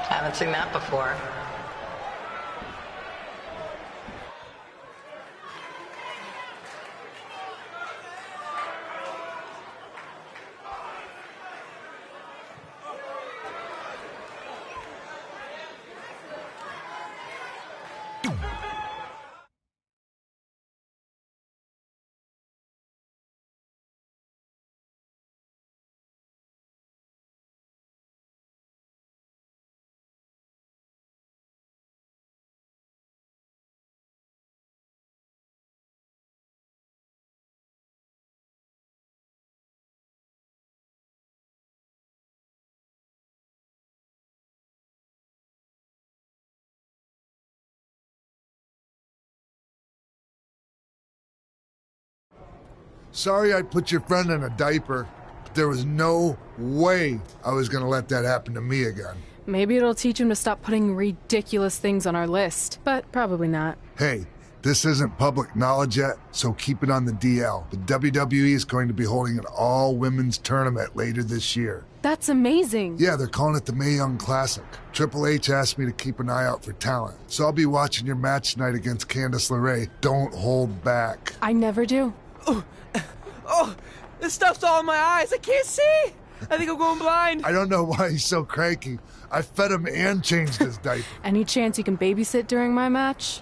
Haven't seen that before. Sorry I put your friend in a diaper, but there was no way I was gonna let that happen to me again. Maybe it'll teach him to stop putting ridiculous things on our list, but probably not. Hey, this isn't public knowledge yet, so keep it on the DL. The WWE is going to be holding an all-women's tournament later this year. That's amazing. Yeah, they're calling it the Mae Young Classic. Triple H asked me to keep an eye out for talent, so I'll be watching your match tonight against Candice LeRae. Don't hold back. I never do. Oh, this stuff's all in my eyes. I can't see. I think I'm going blind. I don't know why he's so cranky. I fed him and changed his diaper. Any chance you can babysit during my match?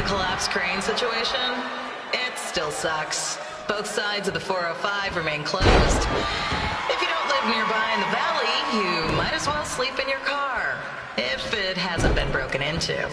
collapsed crane situation? It still sucks. Both sides of the 405 remain closed. If you don't live nearby in the valley, you might as well sleep in your car, if it hasn't been broken into.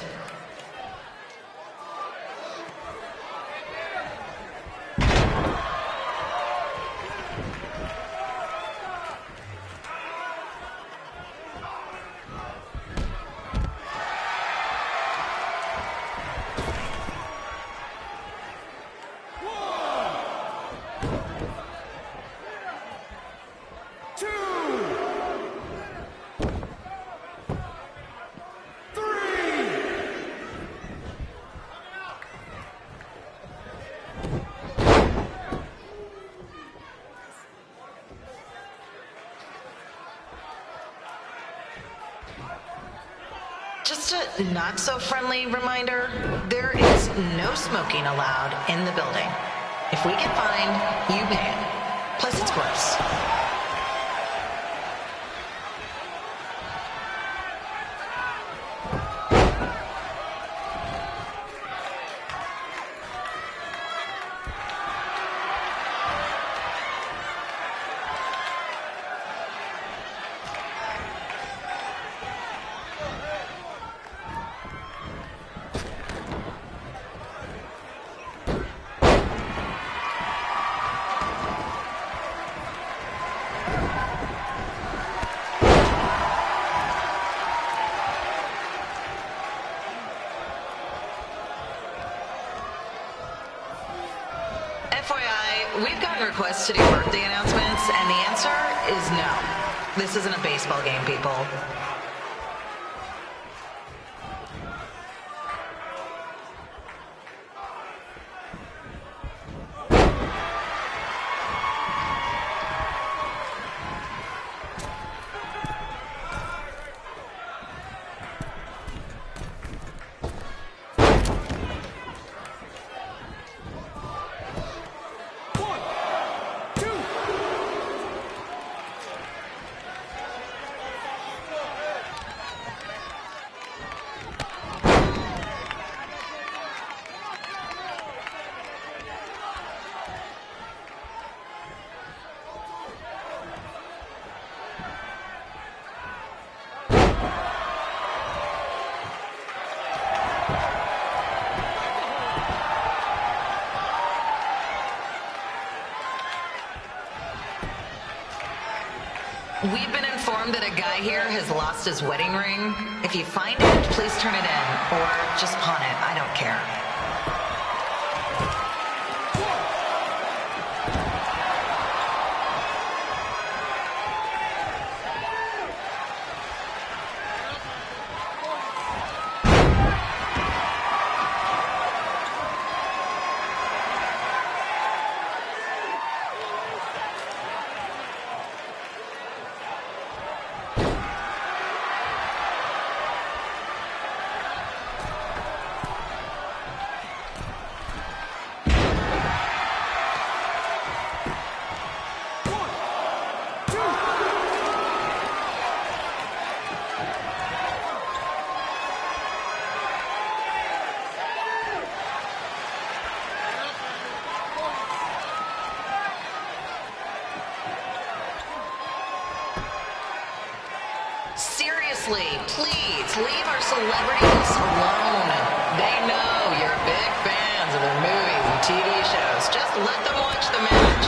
Just a not-so-friendly reminder, there is no smoking allowed in the building. If we get fined, you pay it. Plus, it's gross. FYI, we've gotten requests to do birthday announcements, and the answer is no. This isn't a baseball game, people. We've been informed that a guy here has lost his wedding ring. If you find it, please turn it in, or just pawn it. I don't care. Seriously, please leave our celebrities alone. They know you're big fans of their movies and TV shows. Just let them watch the match.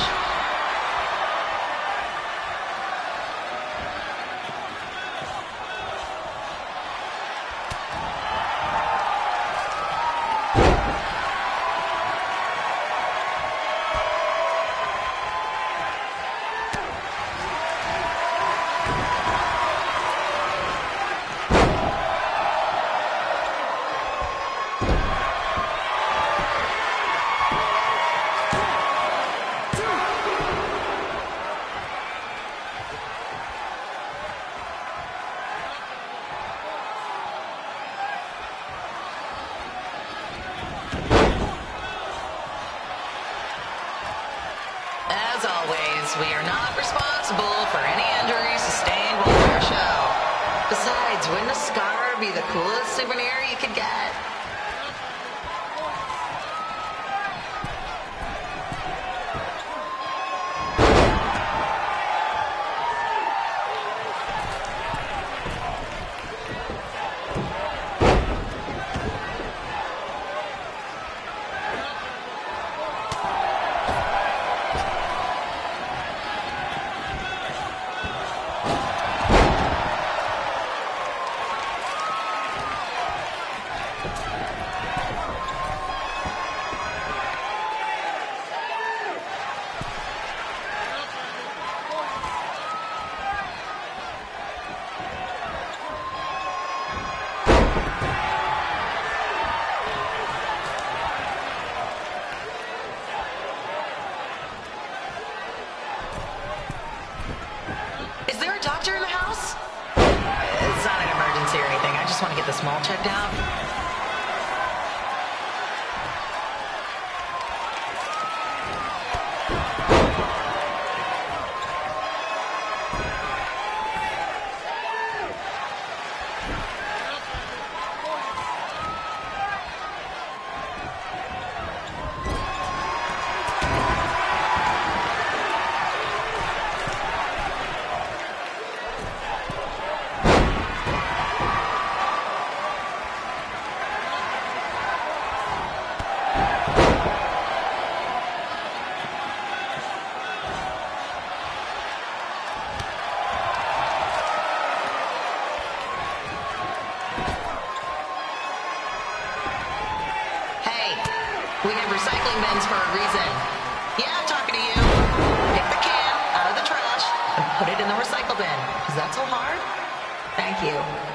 As always, we are not responsible for any injuries sustained while on our show. Besides, wouldn't a scar be the coolest souvenir you could get? want to get the small checked out. We have recycling bins for a reason. Yeah, I'm talking to you. Pick the can out of the trash and put it in the recycle bin. Is that so hard? Thank you.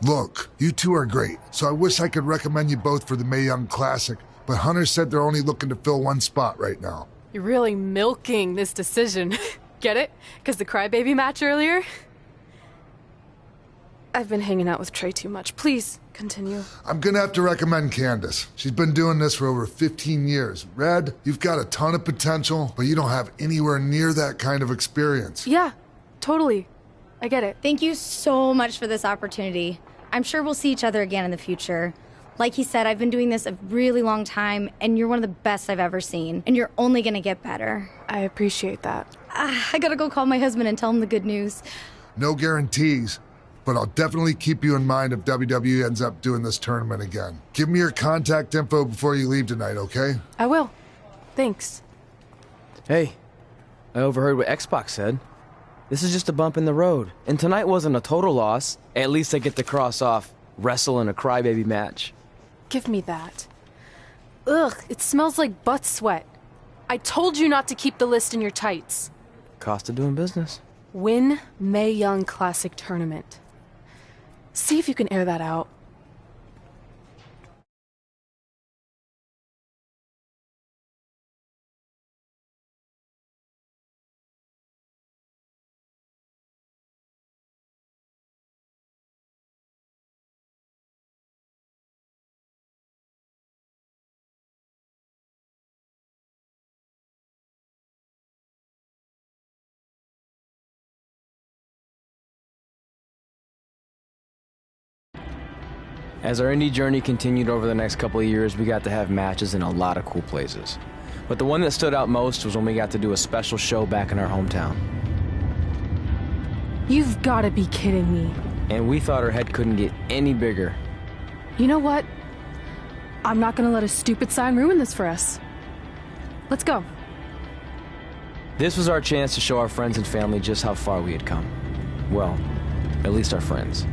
Look, you two are great, so I wish I could recommend you both for the Mae Young Classic, but Hunter said they're only looking to fill one spot right now. You're really milking this decision. Get it? Because the crybaby match earlier? I've been hanging out with Trey too much. Please, continue. I'm gonna have to recommend Candace. She's been doing this for over 15 years. Red, you've got a ton of potential, but you don't have anywhere near that kind of experience. Yeah, totally. I get it. Thank you so much for this opportunity. I'm sure we'll see each other again in the future. Like he said, I've been doing this a really long time, and you're one of the best I've ever seen. And you're only gonna get better. I appreciate that. I gotta go call my husband and tell him the good news. No guarantees, but I'll definitely keep you in mind if WWE ends up doing this tournament again. Give me your contact info before you leave tonight, okay? I will. Thanks. Hey, I overheard what Xbox said. This is just a bump in the road, and tonight wasn't a total loss. At least I get to cross off wrestle in a crybaby match. Give me that. Ugh, it smells like butt sweat. I told you not to keep the list in your tights. Cost of doing business. Win Mae Young Classic Tournament. See if you can air that out. As our indie journey continued over the next couple of years, we got to have matches in a lot of cool places. But the one that stood out most was when we got to do a special show back in our hometown. You've got to be kidding me. And we thought our head couldn't get any bigger. You know what? I'm not going to let a stupid sign ruin this for us. Let's go. This was our chance to show our friends and family just how far we had come. Well, at least our friends.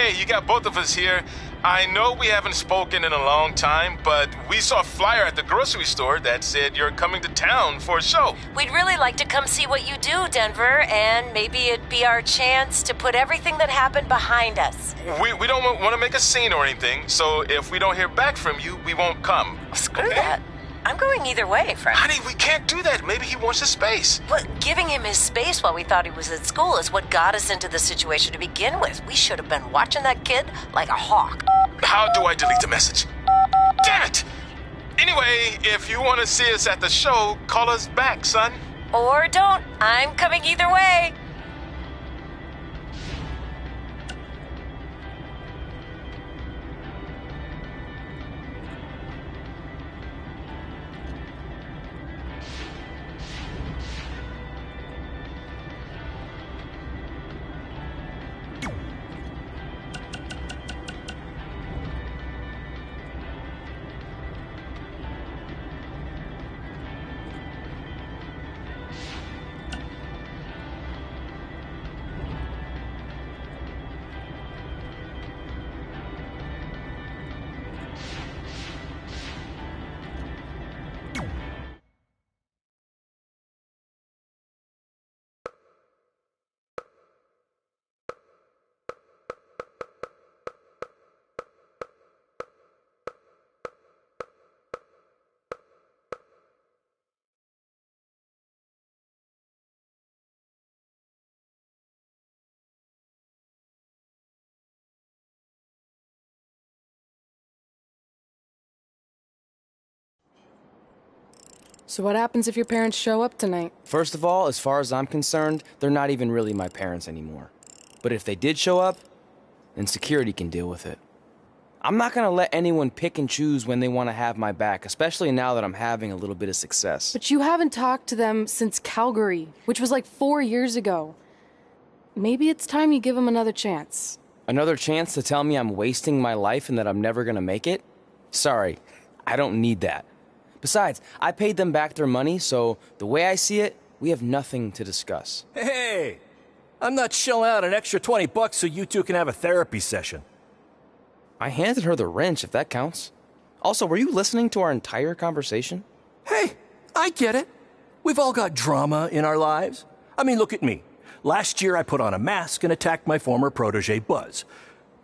Hey, you got both of us here. I know we haven't spoken in a long time, but we saw a flyer at the grocery store that said you're coming to town for a show. We'd really like to come see what you do, Denver, and maybe it'd be our chance to put everything that happened behind us. We don't want to make a scene or anything, so if we don't hear back from you, we won't come. Screw that. I'm going either way, Frank. Honey, we can't do that. Maybe he wants his space. But giving him his space while we thought he was at school is what got us into the situation to begin with. We should have been watching that kid like a hawk. How do I delete the message? Damn it! Anyway, if you want to see us at the show, call us back, son. Or don't. I'm coming either way. So what happens if your parents show up tonight? First of all, as far as I'm concerned, they're not even really my parents anymore. But if they did show up, then security can deal with it. I'm not gonna let anyone pick and choose when they want to have my back, especially now that I'm having a little bit of success. But you haven't talked to them since Calgary, which was like 4 years ago. Maybe it's time you give them another chance. Another chance to tell me I'm wasting my life and that I'm never gonna make it? Sorry, I don't need that. Besides, I paid them back their money, so the way I see it, we have nothing to discuss. Hey, I'm not shelling out an extra $20 so you two can have a therapy session. I handed her the wrench, if that counts. Also, were you listening to our entire conversation? Hey, I get it. We've all got drama in our lives. I mean, look at me. Last year I put on a mask and attacked my former protege Buzz,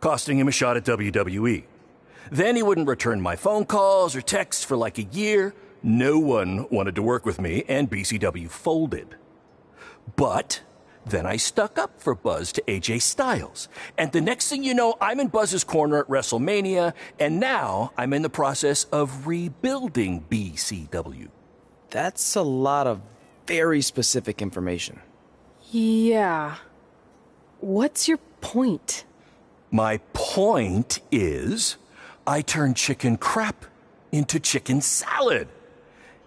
costing him a shot at WWE. Then he wouldn't return my phone calls or texts for like a year. No one wanted to work with me, and BCW folded. But then I stuck up for Buzz to AJ Styles. And the next thing you know, I'm in Buzz's corner at WrestleMania, and now I'm in the process of rebuilding BCW. That's a lot of very specific information. Yeah. What's your point? My point is, I turned chicken crap into chicken salad.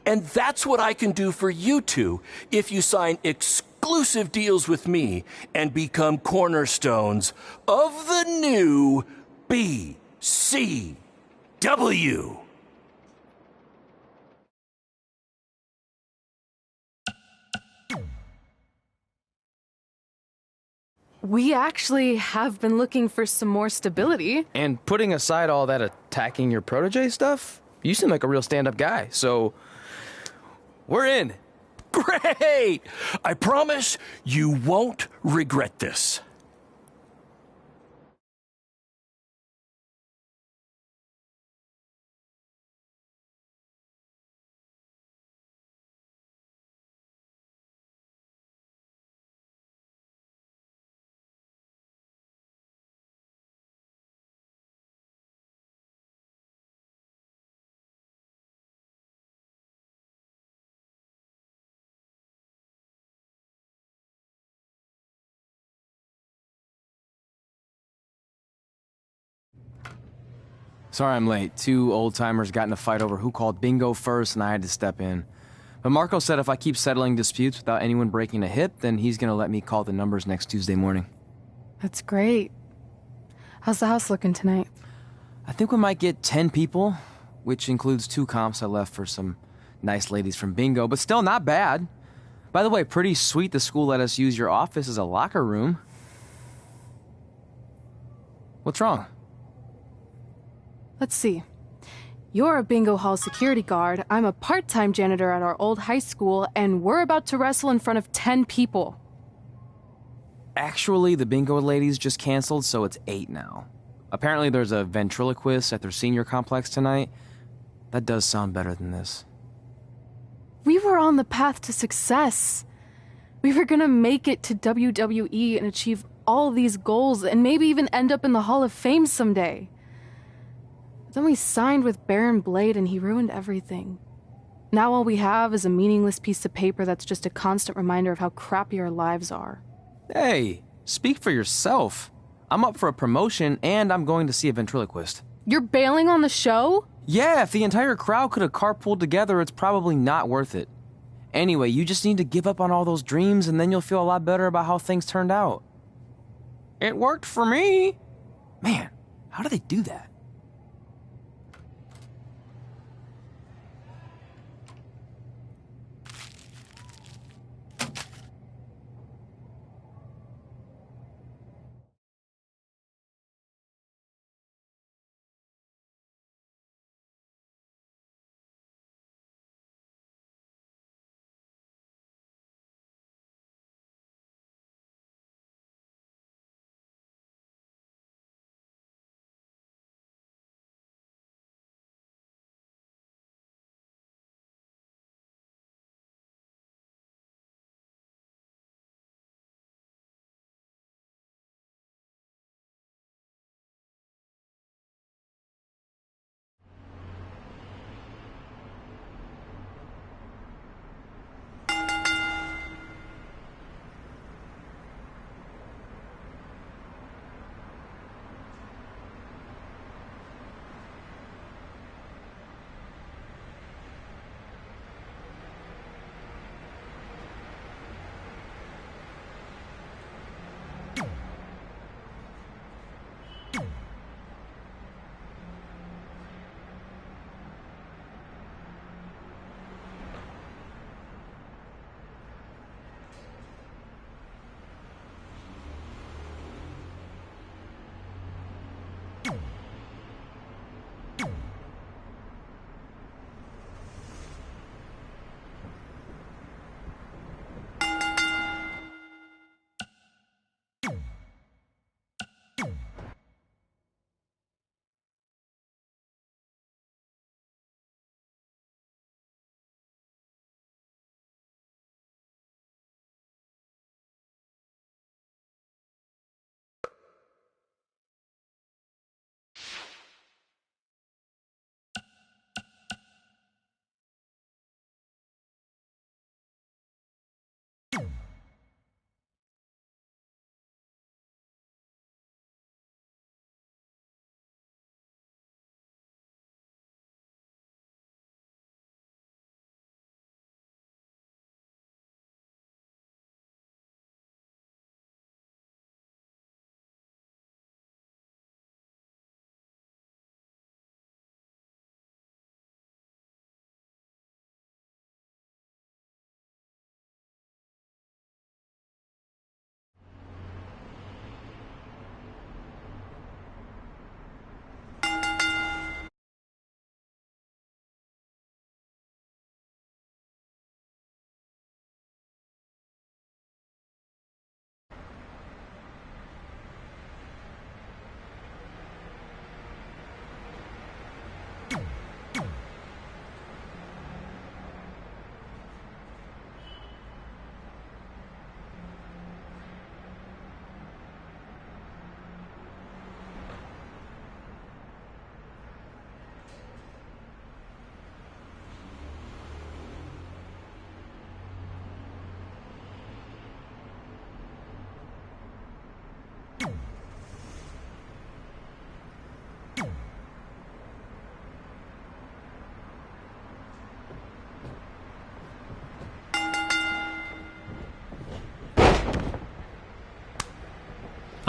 And that's what I can do for you two if you sign exclusive deals with me and become cornerstones of the new BCW. We actually have been looking for some more stability. And putting aside all that attacking your protege stuff, you seem like a real stand-up guy, so we're in. Great! I promise you won't regret this. Sorry I'm late. Two old-timers got in a fight over who called bingo first, and I had to step in. But Marco said if I keep settling disputes without anyone breaking a hip, then he's gonna let me call the numbers next Tuesday morning. That's great. How's the house looking tonight? I think we might get 10 people, which includes 2 comps I left for some nice ladies from bingo, but still not bad. By the way, pretty sweet the school let us use your office as a locker room. What's wrong? Let's see. You're a bingo hall security guard, I'm a part-time janitor at our old high school, and we're about to wrestle in front of 10 people. Actually, the bingo ladies just canceled, so it's 8 now. Apparently there's a ventriloquist at their senior complex tonight. That does sound better than this. We were on the path to success. We were gonna make it to WWE and achieve all these goals and maybe even end up in the Hall of Fame someday. Then we signed with Baron Blade and he ruined everything. Now all we have is a meaningless piece of paper that's just a constant reminder of how crappy our lives are. Hey, speak for yourself. I'm up for a promotion and I'm going to see a ventriloquist. You're bailing on the show? Yeah, if the entire crowd could have carpooled together, it's probably not worth it. Anyway, you just need to give up on all those dreams and then you'll feel a lot better about how things turned out. It worked for me. Man, how do they do that?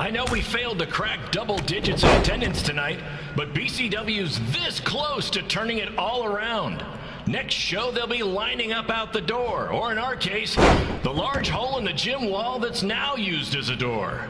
I know we failed to crack double digits in attendance tonight, but BCW's this close to turning it all around. Next show, they'll be lining up out the door, or in our case, the large hole in the gym wall that's now used as a door.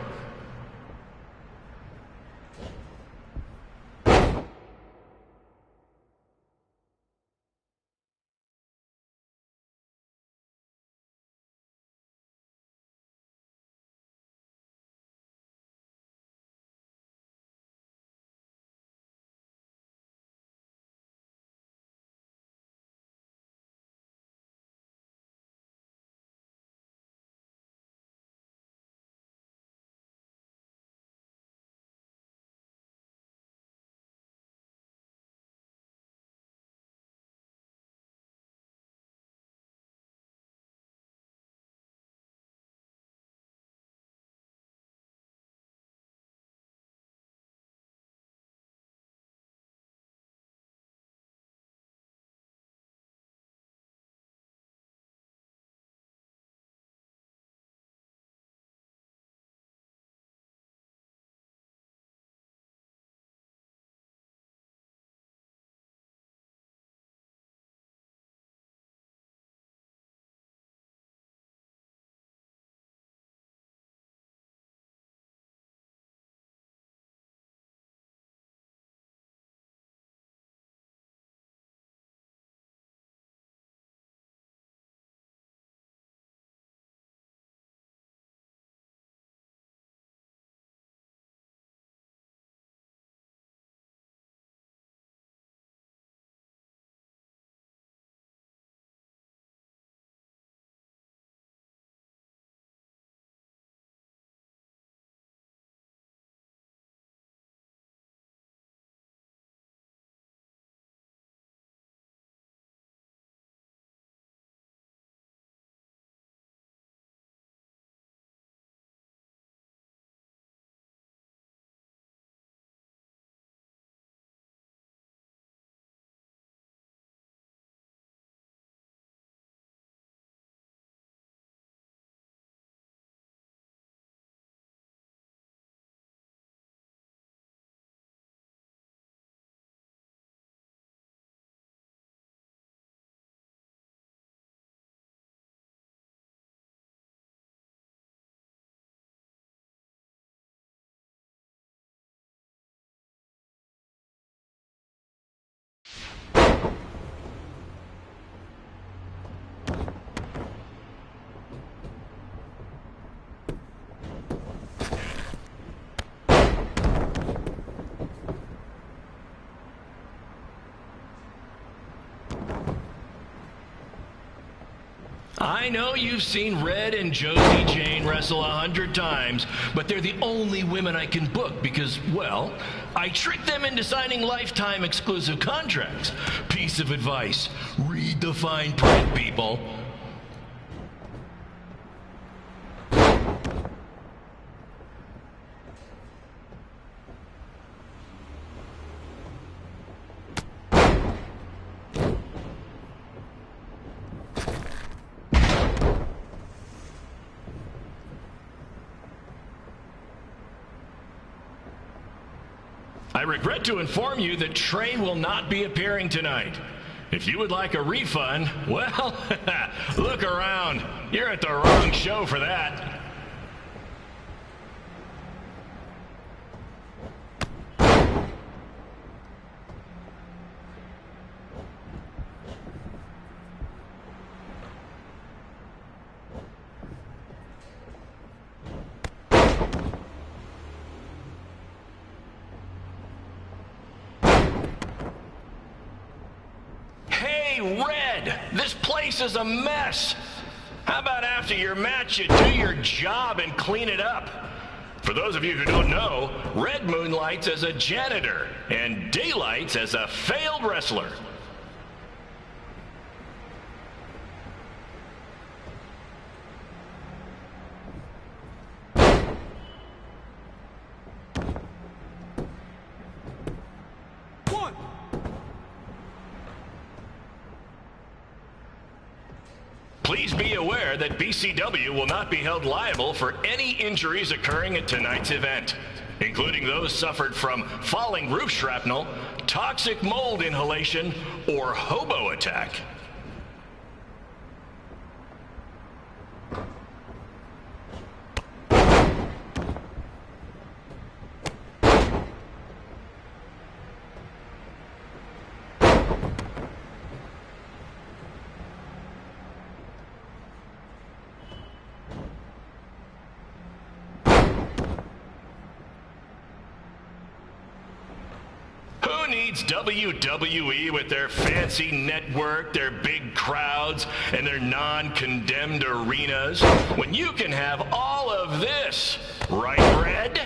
I know you've seen Red and Josie Jane wrestle 100 times, but they're the only women I can book because, well, I tricked them into signing lifetime exclusive contracts. Piece of advice: read the fine print, people. I regret to inform you that Trey will not be appearing tonight. If you would like a refund, well, look around. You're at the wrong show for that. Red, this place is a mess. How about after your match you do your job and clean it up? For those of you who don't know, Red moonlights as a janitor and daylights as a failed wrestler. Please be aware that BCW will not be held liable for any injuries occurring at tonight's event, including those suffered from falling roof shrapnel, toxic mold inhalation, or hobo attack. Who needs WWE with their fancy network, their big crowds, and their non-condemned arenas, when you can have all of this, right, Red?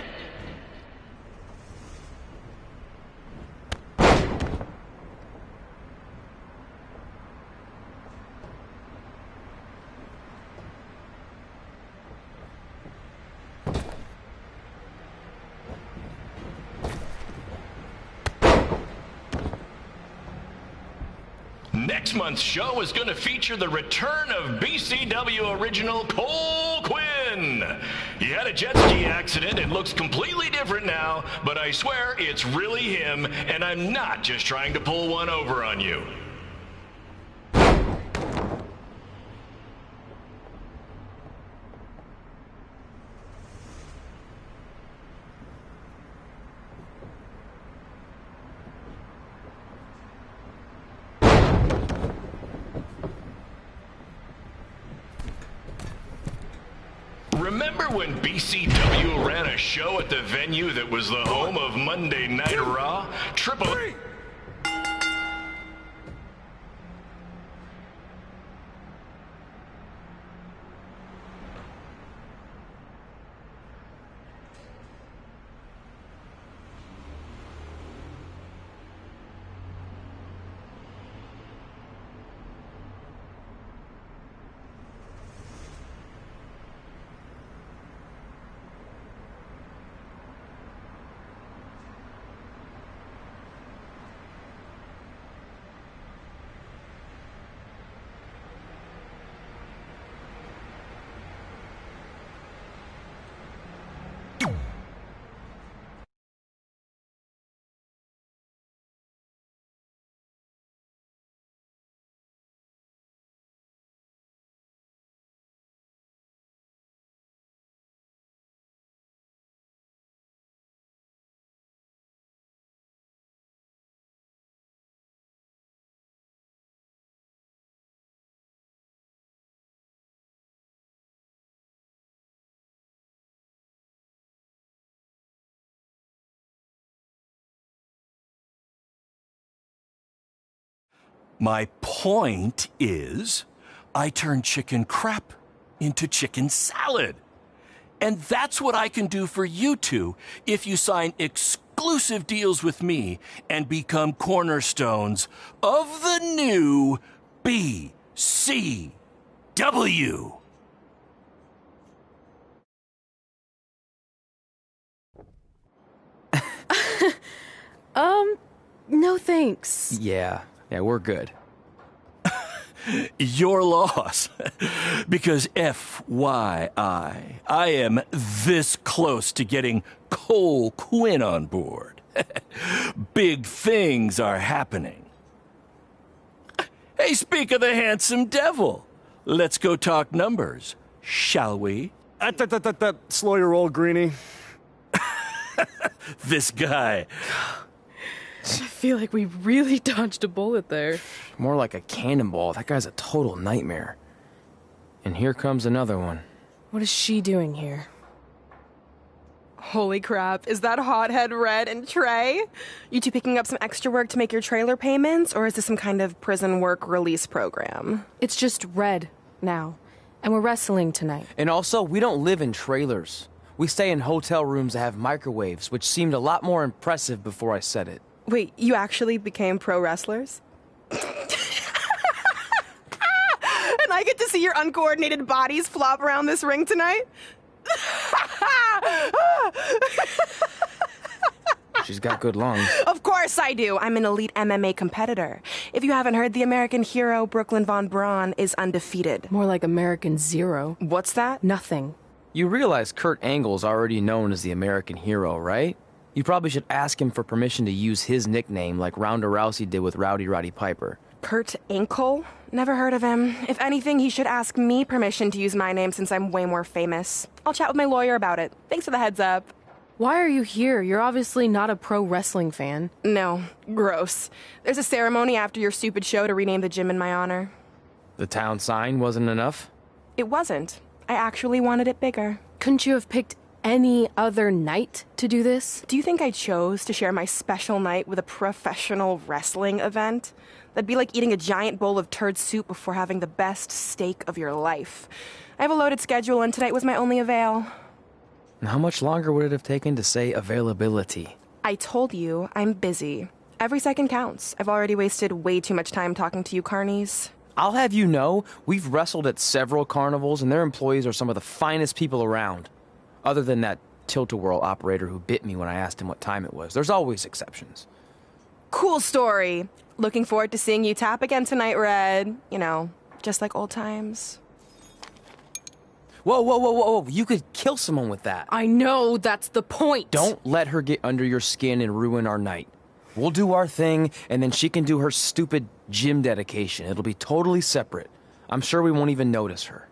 Next month's show is going to feature the return of BCW original Cole Quinn. He had a jet ski accident and looks completely different now, but I swear it's really him, and I'm not just trying to pull one over on you. Remember when BCW ran a show at the venue that was the home of Monday Night Raw? Triple... My point is, I turn chicken crap into chicken salad. And that's what I can do for you two if you sign exclusive deals with me and become cornerstones of the new BCW. No thanks. Yeah, we're good. Your loss. Because FYI, I am this close to getting Cole Quinn on board. Big things are happening. Hey, speak of the handsome devil. Let's go talk numbers, shall we? Slow your roll, Greenie. This guy. I feel like we really dodged a bullet there. More like a cannonball. That guy's a total nightmare. And here comes another one. What is she doing here? Holy crap, is that hothead Red and Trey? You two picking up some extra work to make your trailer payments, or is this some kind of prison work release program? It's just Red now, and we're wrestling tonight. And also, we don't live in trailers. We stay in hotel rooms that have microwaves, which seemed a lot more impressive before I said it. Wait, you actually became pro wrestlers? And I get to see your uncoordinated bodies flop around this ring tonight? She's got good lungs. Of course I do. I'm an elite MMA competitor. If you haven't heard, the American hero, Brooklyn Von Braun, is undefeated. More like American Zero. What's that? Nothing. You realize Kurt Angle's already known as the American hero, right? You probably should ask him for permission to use his nickname like Ronda Rousey did with Rowdy Roddy Piper. Kurt Angle? Never heard of him. If anything, he should ask me permission to use my name since I'm way more famous. I'll chat with my lawyer about it. Thanks for the heads up. Why are you here? You're obviously not a pro wrestling fan. No. Gross. There's a ceremony after your stupid show to rename the gym in my honor. The town sign wasn't enough? It wasn't. I actually wanted it bigger. Couldn't you have picked any other night to do this? Do you think I chose to share my special night with a professional wrestling event? That'd be like eating a giant bowl of turd soup before having the best steak of your life. I have a loaded schedule, and tonight was my only avail. And how much longer would it have taken to say availability? I told you, I'm busy. Every second counts. I've already wasted way too much time talking to you carnies. I'll have you know, we've wrestled at several carnivals, and their employees are some of the finest people around. Other than that tilt-a-whirl operator who bit me when I asked him what time it was. There's always exceptions. Cool story. Looking forward to seeing you tap again tonight, Red. You know, just like old times. Whoa. You could kill someone with that. I know, that's the point. Don't let her get under your skin and ruin our night. We'll do our thing, and then she can do her stupid gym dedication. It'll be totally separate. I'm sure we won't even notice her.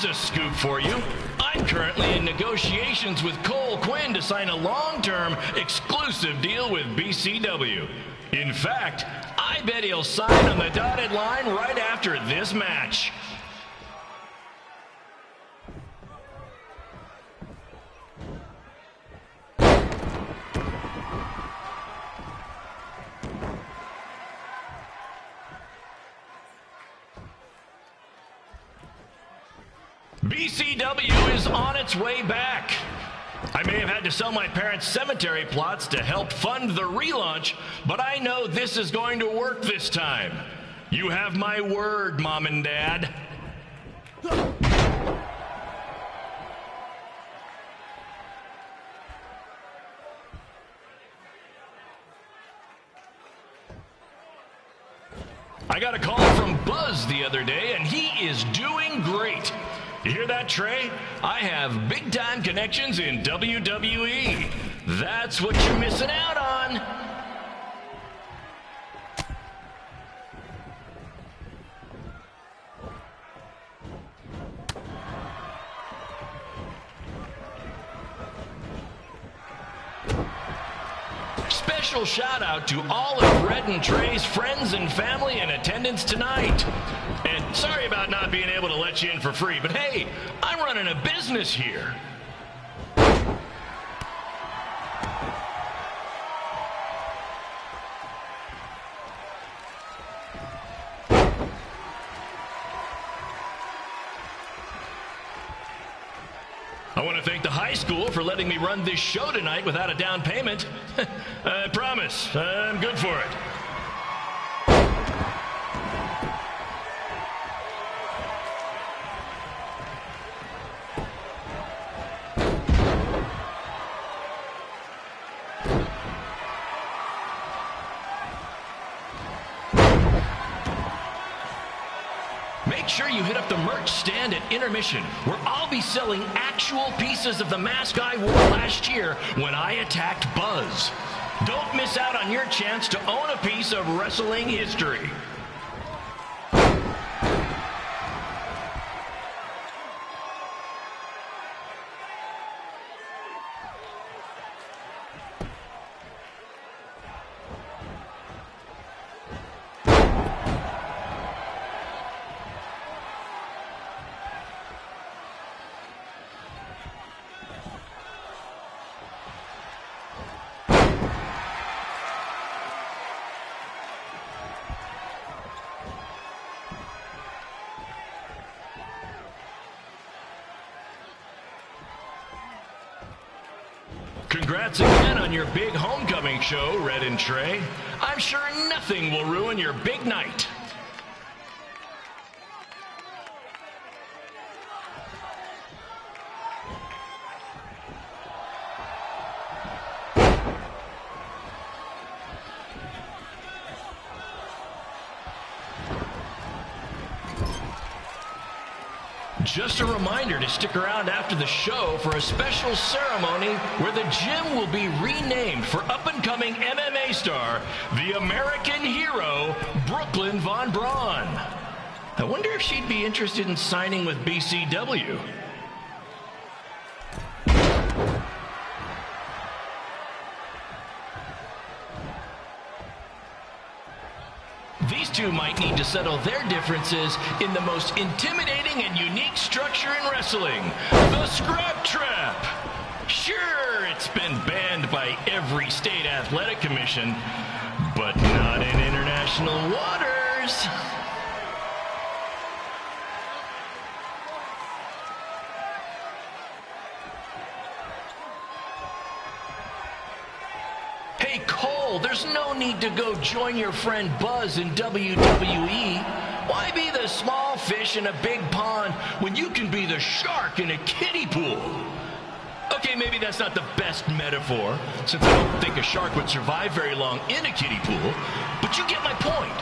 Here's a scoop for you. I'm currently in negotiations with Cole Quinn to sign a long-term exclusive deal with BCW. In fact, I bet he'll sign on the dotted line right after this match. BCW is on its way back. I may have had to sell my parents' cemetery plots to help fund the relaunch, but I know this is going to work this time. You have my word, Mom and Dad. I got a call from Buzz the other day, and he is doing great. You hear that, Trey? I have big-time connections in WWE. That's what you're missing out on. Special shout out to all of Red and Trey's friends and family in attendance tonight. And sorry about not being able to let you in for free, but hey, I'm running a business here. I want to thank the high school for letting me run this show tonight without a down payment. I promise, I'm good for it. Make sure you hit up the merch stand at intermission, where I'll be selling actual pieces of the mask I wore last year when I attacked Buzz. Don't miss out on your chance to own a piece of wrestling history. Congrats again on your big homecoming show, Red and Trey. I'm sure nothing will ruin your big night. Just a reminder to stick around after the show for a special ceremony where the gym will be renamed for up-and-coming MMA star, the American hero, Brooklyn Von Braun. I wonder if she'd be interested in signing with BCW. These two might need to settle their differences in the most intimidating and unique structure in wrestling, the Scrap Trap. Sure, it's been banned by every state athletic commission, but not in international waters. Hey, Cole, there's no need to go join your friend Buzz in WWE. Why be the small fish in a big pond when you can be the shark in a kiddie pool? Okay, maybe that's not the best metaphor, since I don't think a shark would survive very long in a kiddie pool, but you get my point.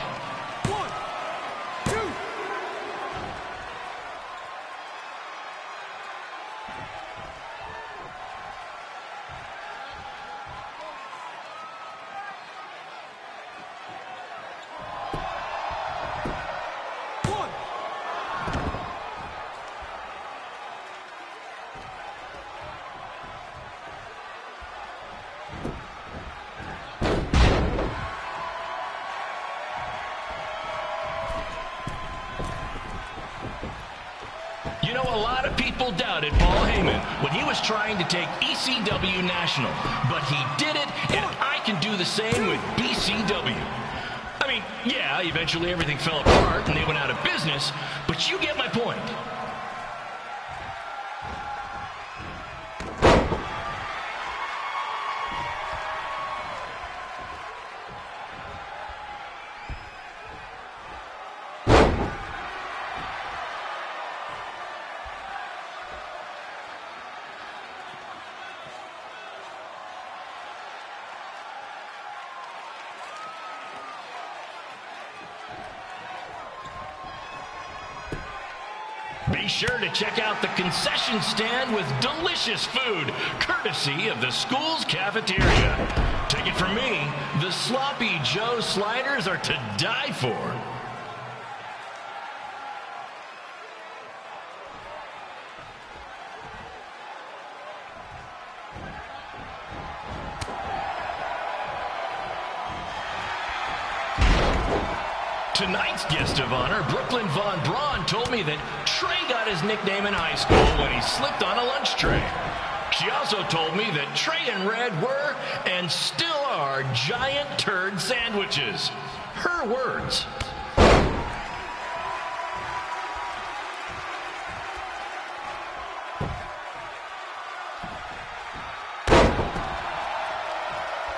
You know, a lot of people doubted Paul Heyman when he was trying to take ECW National, but he did it, and I can do the same with BCW. I mean, yeah, eventually everything fell apart and they went out of business, but you get my point. Be sure to check out the concession stand with delicious food, courtesy of the school's cafeteria. Take it from me, the Sloppy Joe sliders are to die for. Tonight's guest of honor, Brooklyn Von Braun, told me that Trey got his nickname in high school when he slipped on a lunch tray. She also told me that Trey and Red were, and still are, giant turd sandwiches. Her words.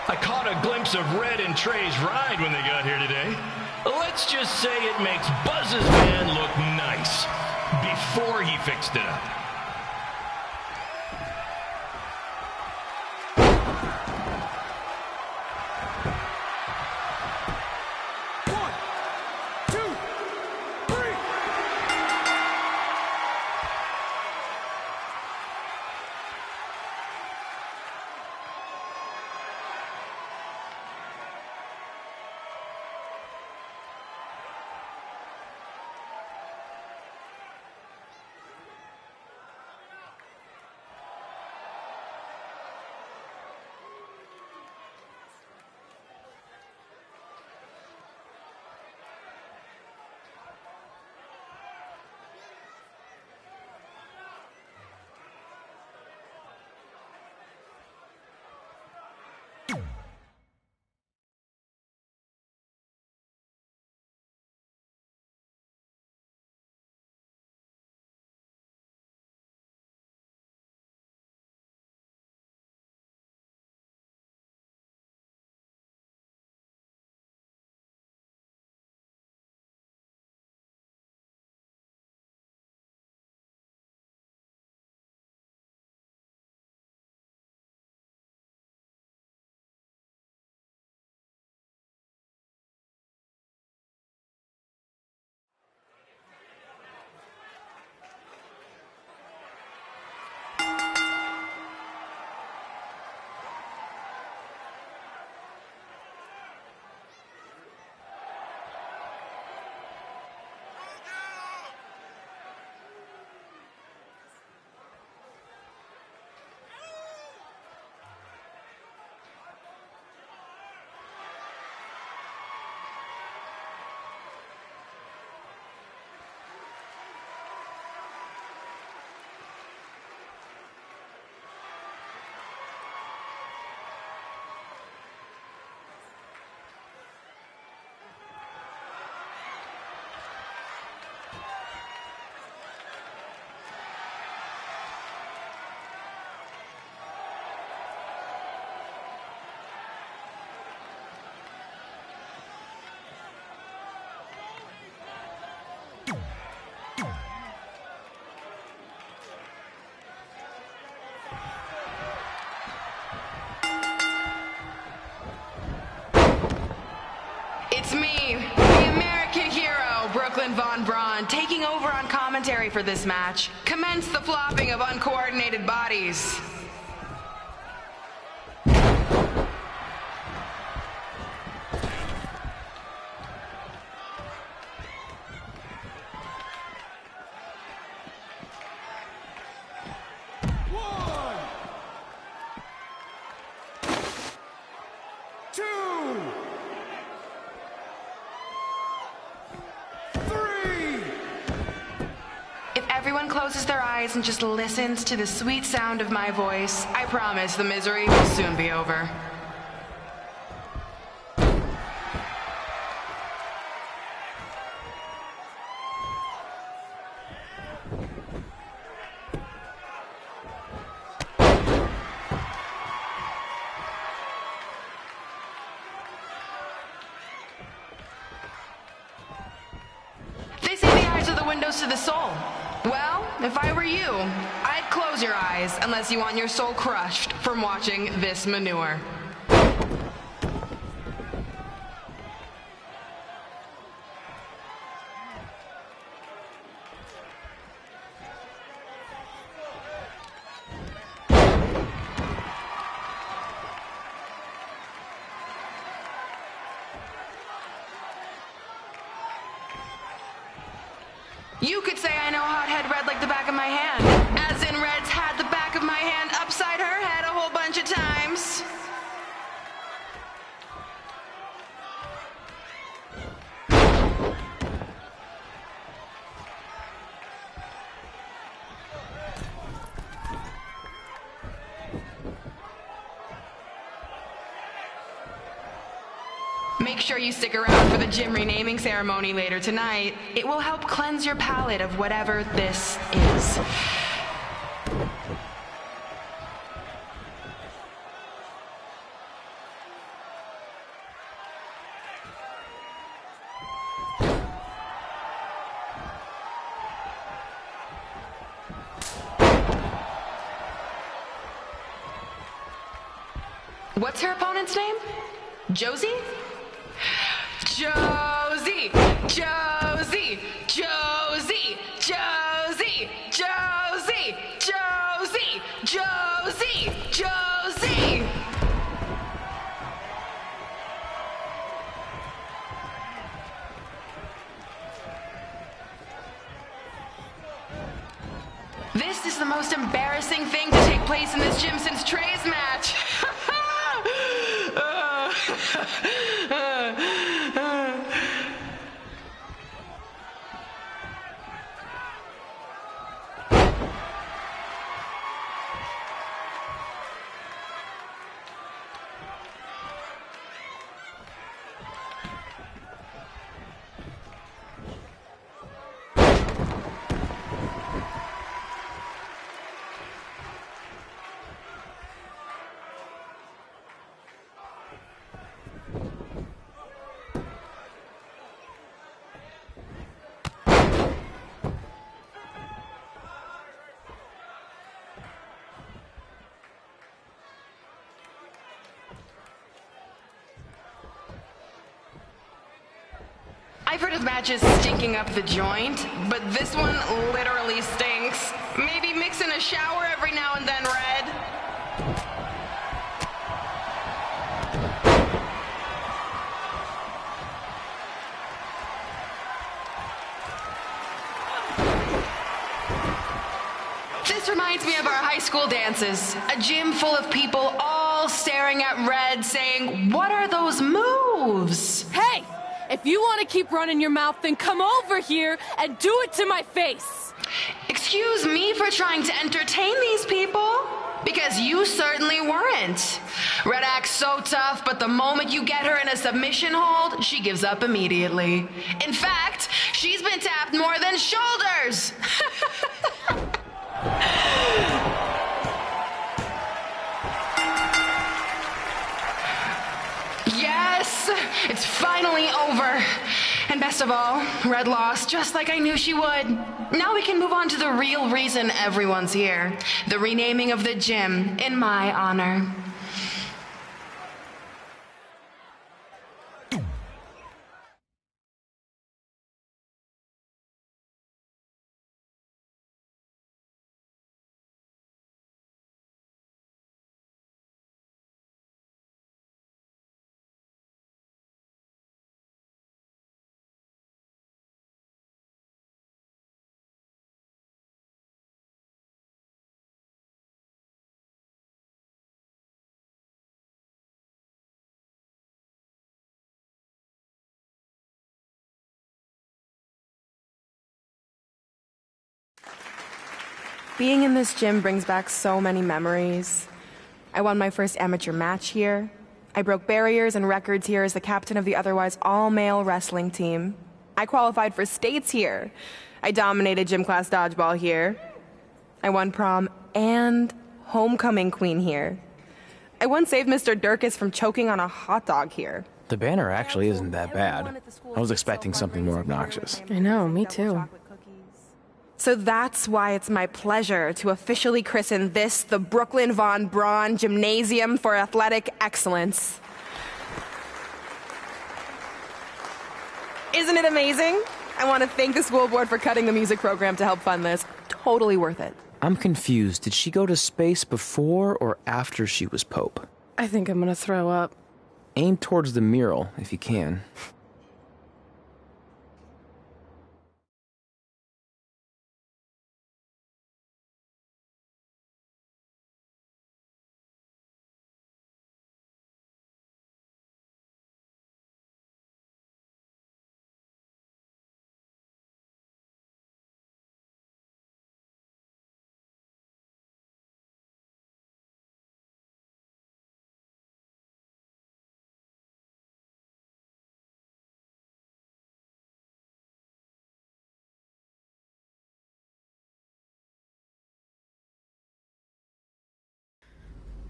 I caught a glimpse of Red and Trey's ride when they got here today. Let's just say it makes Buzz's van look nice before he fixed it up. It's me, the American hero, Brooklyn Von Braun, taking over on commentary for this match. Commence the flopping of uncoordinated bodies. closes their eyes and just listens to the sweet sound of my voice, I promise the misery will soon be over. They say the eyes are the windows to the soul. Well, if I were you, I'd close your eyes unless you want your soul crushed from watching this manure. You could say I know hothead Red like the back of my hand. As in Red's had the back of my hand upside her head a whole bunch of times. Make sure you stick around for the gym renaming ceremony later tonight. It will help cleanse your palate of whatever this is. What's her opponent's name? Josie? Josie! Josie! Josie! Josie! Josie! Josie! Josie! Josie! This is the most embarrassing thing to take place in this gym since Trey's match. I've heard of matches stinking up the joint, but this one literally stinks. Maybe mix in a shower every now and then, Red. This reminds me of our high school dances. A gym full of people all staring at Red saying, "What are those moves?" Hey! If you want to keep running your mouth, then come over here and do it to my face. Excuse me for trying to entertain these people? Because you certainly weren't. Red acts so tough, but the moment you get her in a submission hold, she gives up immediately. In fact, she's been tapped more than shoulders. Yes, it's finally over. And best of all, Red lost just like I knew she would. Now we can move on to the real reason everyone's here. The renaming of the gym in my honor. Being in this gym brings back so many memories. I won my first amateur match here. I broke barriers and records here as the captain of the otherwise all-male wrestling team. I qualified for states here. I dominated gym class dodgeball here. I won prom and homecoming queen here. I once saved Mr. Durkis from choking on a hot dog here. The banner actually isn't that bad. I was expecting something more obnoxious. I know, me too. So that's why it's my pleasure to officially christen this the Brooklyn Von Braun Gymnasium for Athletic Excellence. Isn't it amazing? I want to thank the school board for cutting the music program to help fund this. Totally worth it. I'm confused. Did she go to space before or after she was Pope? I think I'm gonna throw up. Aim towards the mural, if you can.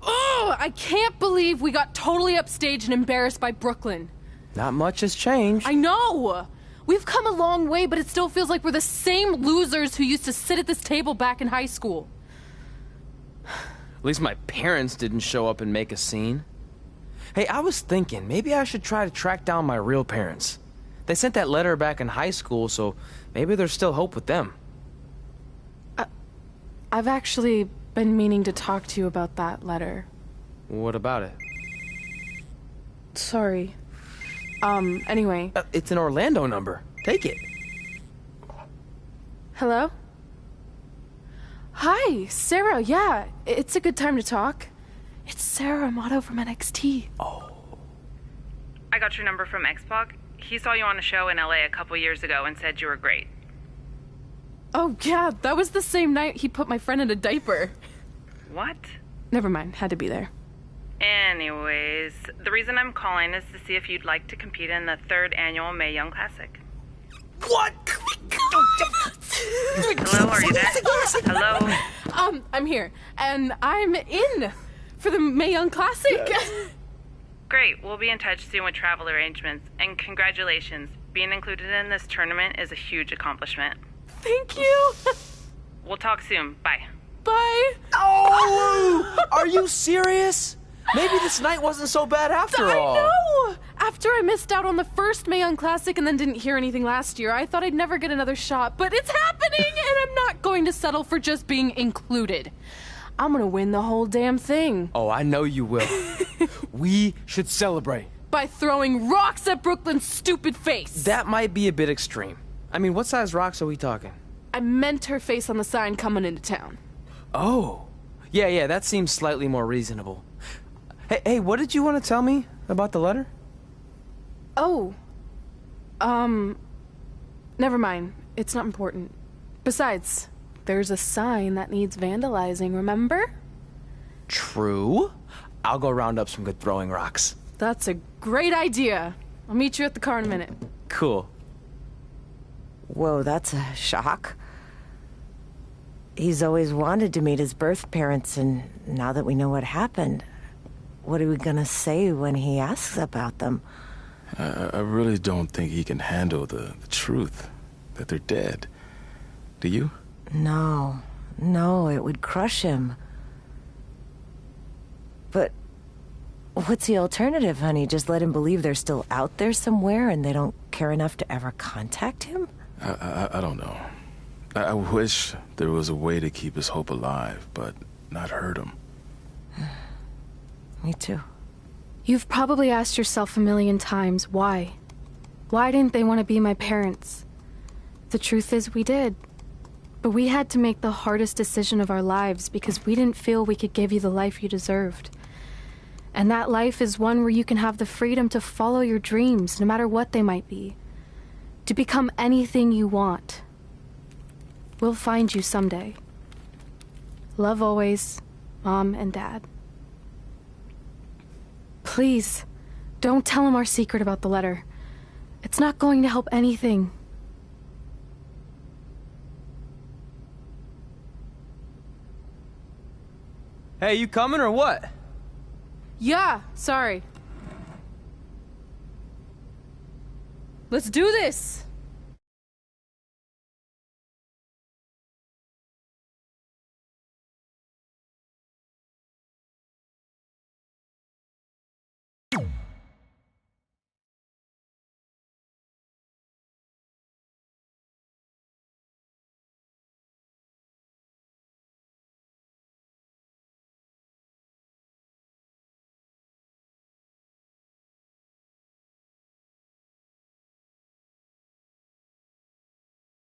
Oh, I can't believe we got totally upstaged and embarrassed by Brooklyn. Not much has changed. I know! We've come a long way, but it still feels like we're the same losers who used to sit at this table back in high school. At least my parents didn't show up and make a scene. Hey, I was thinking, maybe I should try to track down my real parents. They sent that letter back in high school, so maybe there's still hope with them. I've actually been meaning to talk to you about that letter. What about it? Sorry. Anyway. It's an Orlando number. Take it. Hello? Hi, Sarah. Yeah, it's a good time to talk. It's Sarah Amato from NXT. Oh. I got your number from X-Pac. He saw you on a show in LA a couple years ago and said you were great. Oh, yeah, that was the same night he put my friend in a diaper. What? Never mind, had to be there. Anyways, the reason I'm calling is to see if you'd like to compete in the 3rd annual Mae Young Classic. What? Hello, are you there? Hello? I'm here, and I'm in for the Mae Young Classic. Great, we'll be in touch soon with travel arrangements, and congratulations. Being included in this tournament is a huge accomplishment. Thank you. We'll talk soon. Bye. Bye. Oh! Are you serious? Maybe this night wasn't so bad after all. I know! After I missed out on the first Mae Young Classic and then didn't hear anything last year, I thought I'd never get another shot. But it's happening, and I'm not going to settle for just being included. I'm gonna win the whole damn thing. Oh, I know you will. We should celebrate. By throwing rocks at Brooklyn's stupid face. That might be a bit extreme. I mean, what size rocks are we talking? I meant her face on the sign coming into town. Oh. Yeah, that seems slightly more reasonable. Hey, what did you want to tell me about the letter? Oh. Never mind. It's not important. Besides, there's a sign that needs vandalizing, remember? True. I'll go round up some good throwing rocks. That's a great idea. I'll meet you at the car in a minute. Cool. Whoa, that's a shock. He's always wanted to meet his birth parents, and now that we know what happened, what are we gonna say when he asks about them? I really don't think he can handle the truth, that they're dead. Do you? No, it would crush him. But what's the alternative, honey? Just let him believe they're still out there somewhere and they don't care enough to ever contact him? I don't know. I wish there was a way to keep his hope alive, but not hurt him. Me too. You've probably asked yourself a million times, why? Why didn't they want to be my parents? The truth is, we did. But we had to make the hardest decision of our lives because we didn't feel we could give you the life you deserved. And that life is one where you can have the freedom to follow your dreams, no matter what they might be. To become anything you want. We'll find you someday. Love always, Mom and Dad. Please, don't tell him our secret about the letter. It's not going to help anything. Hey, you coming or what? Yeah, sorry. Let's do this!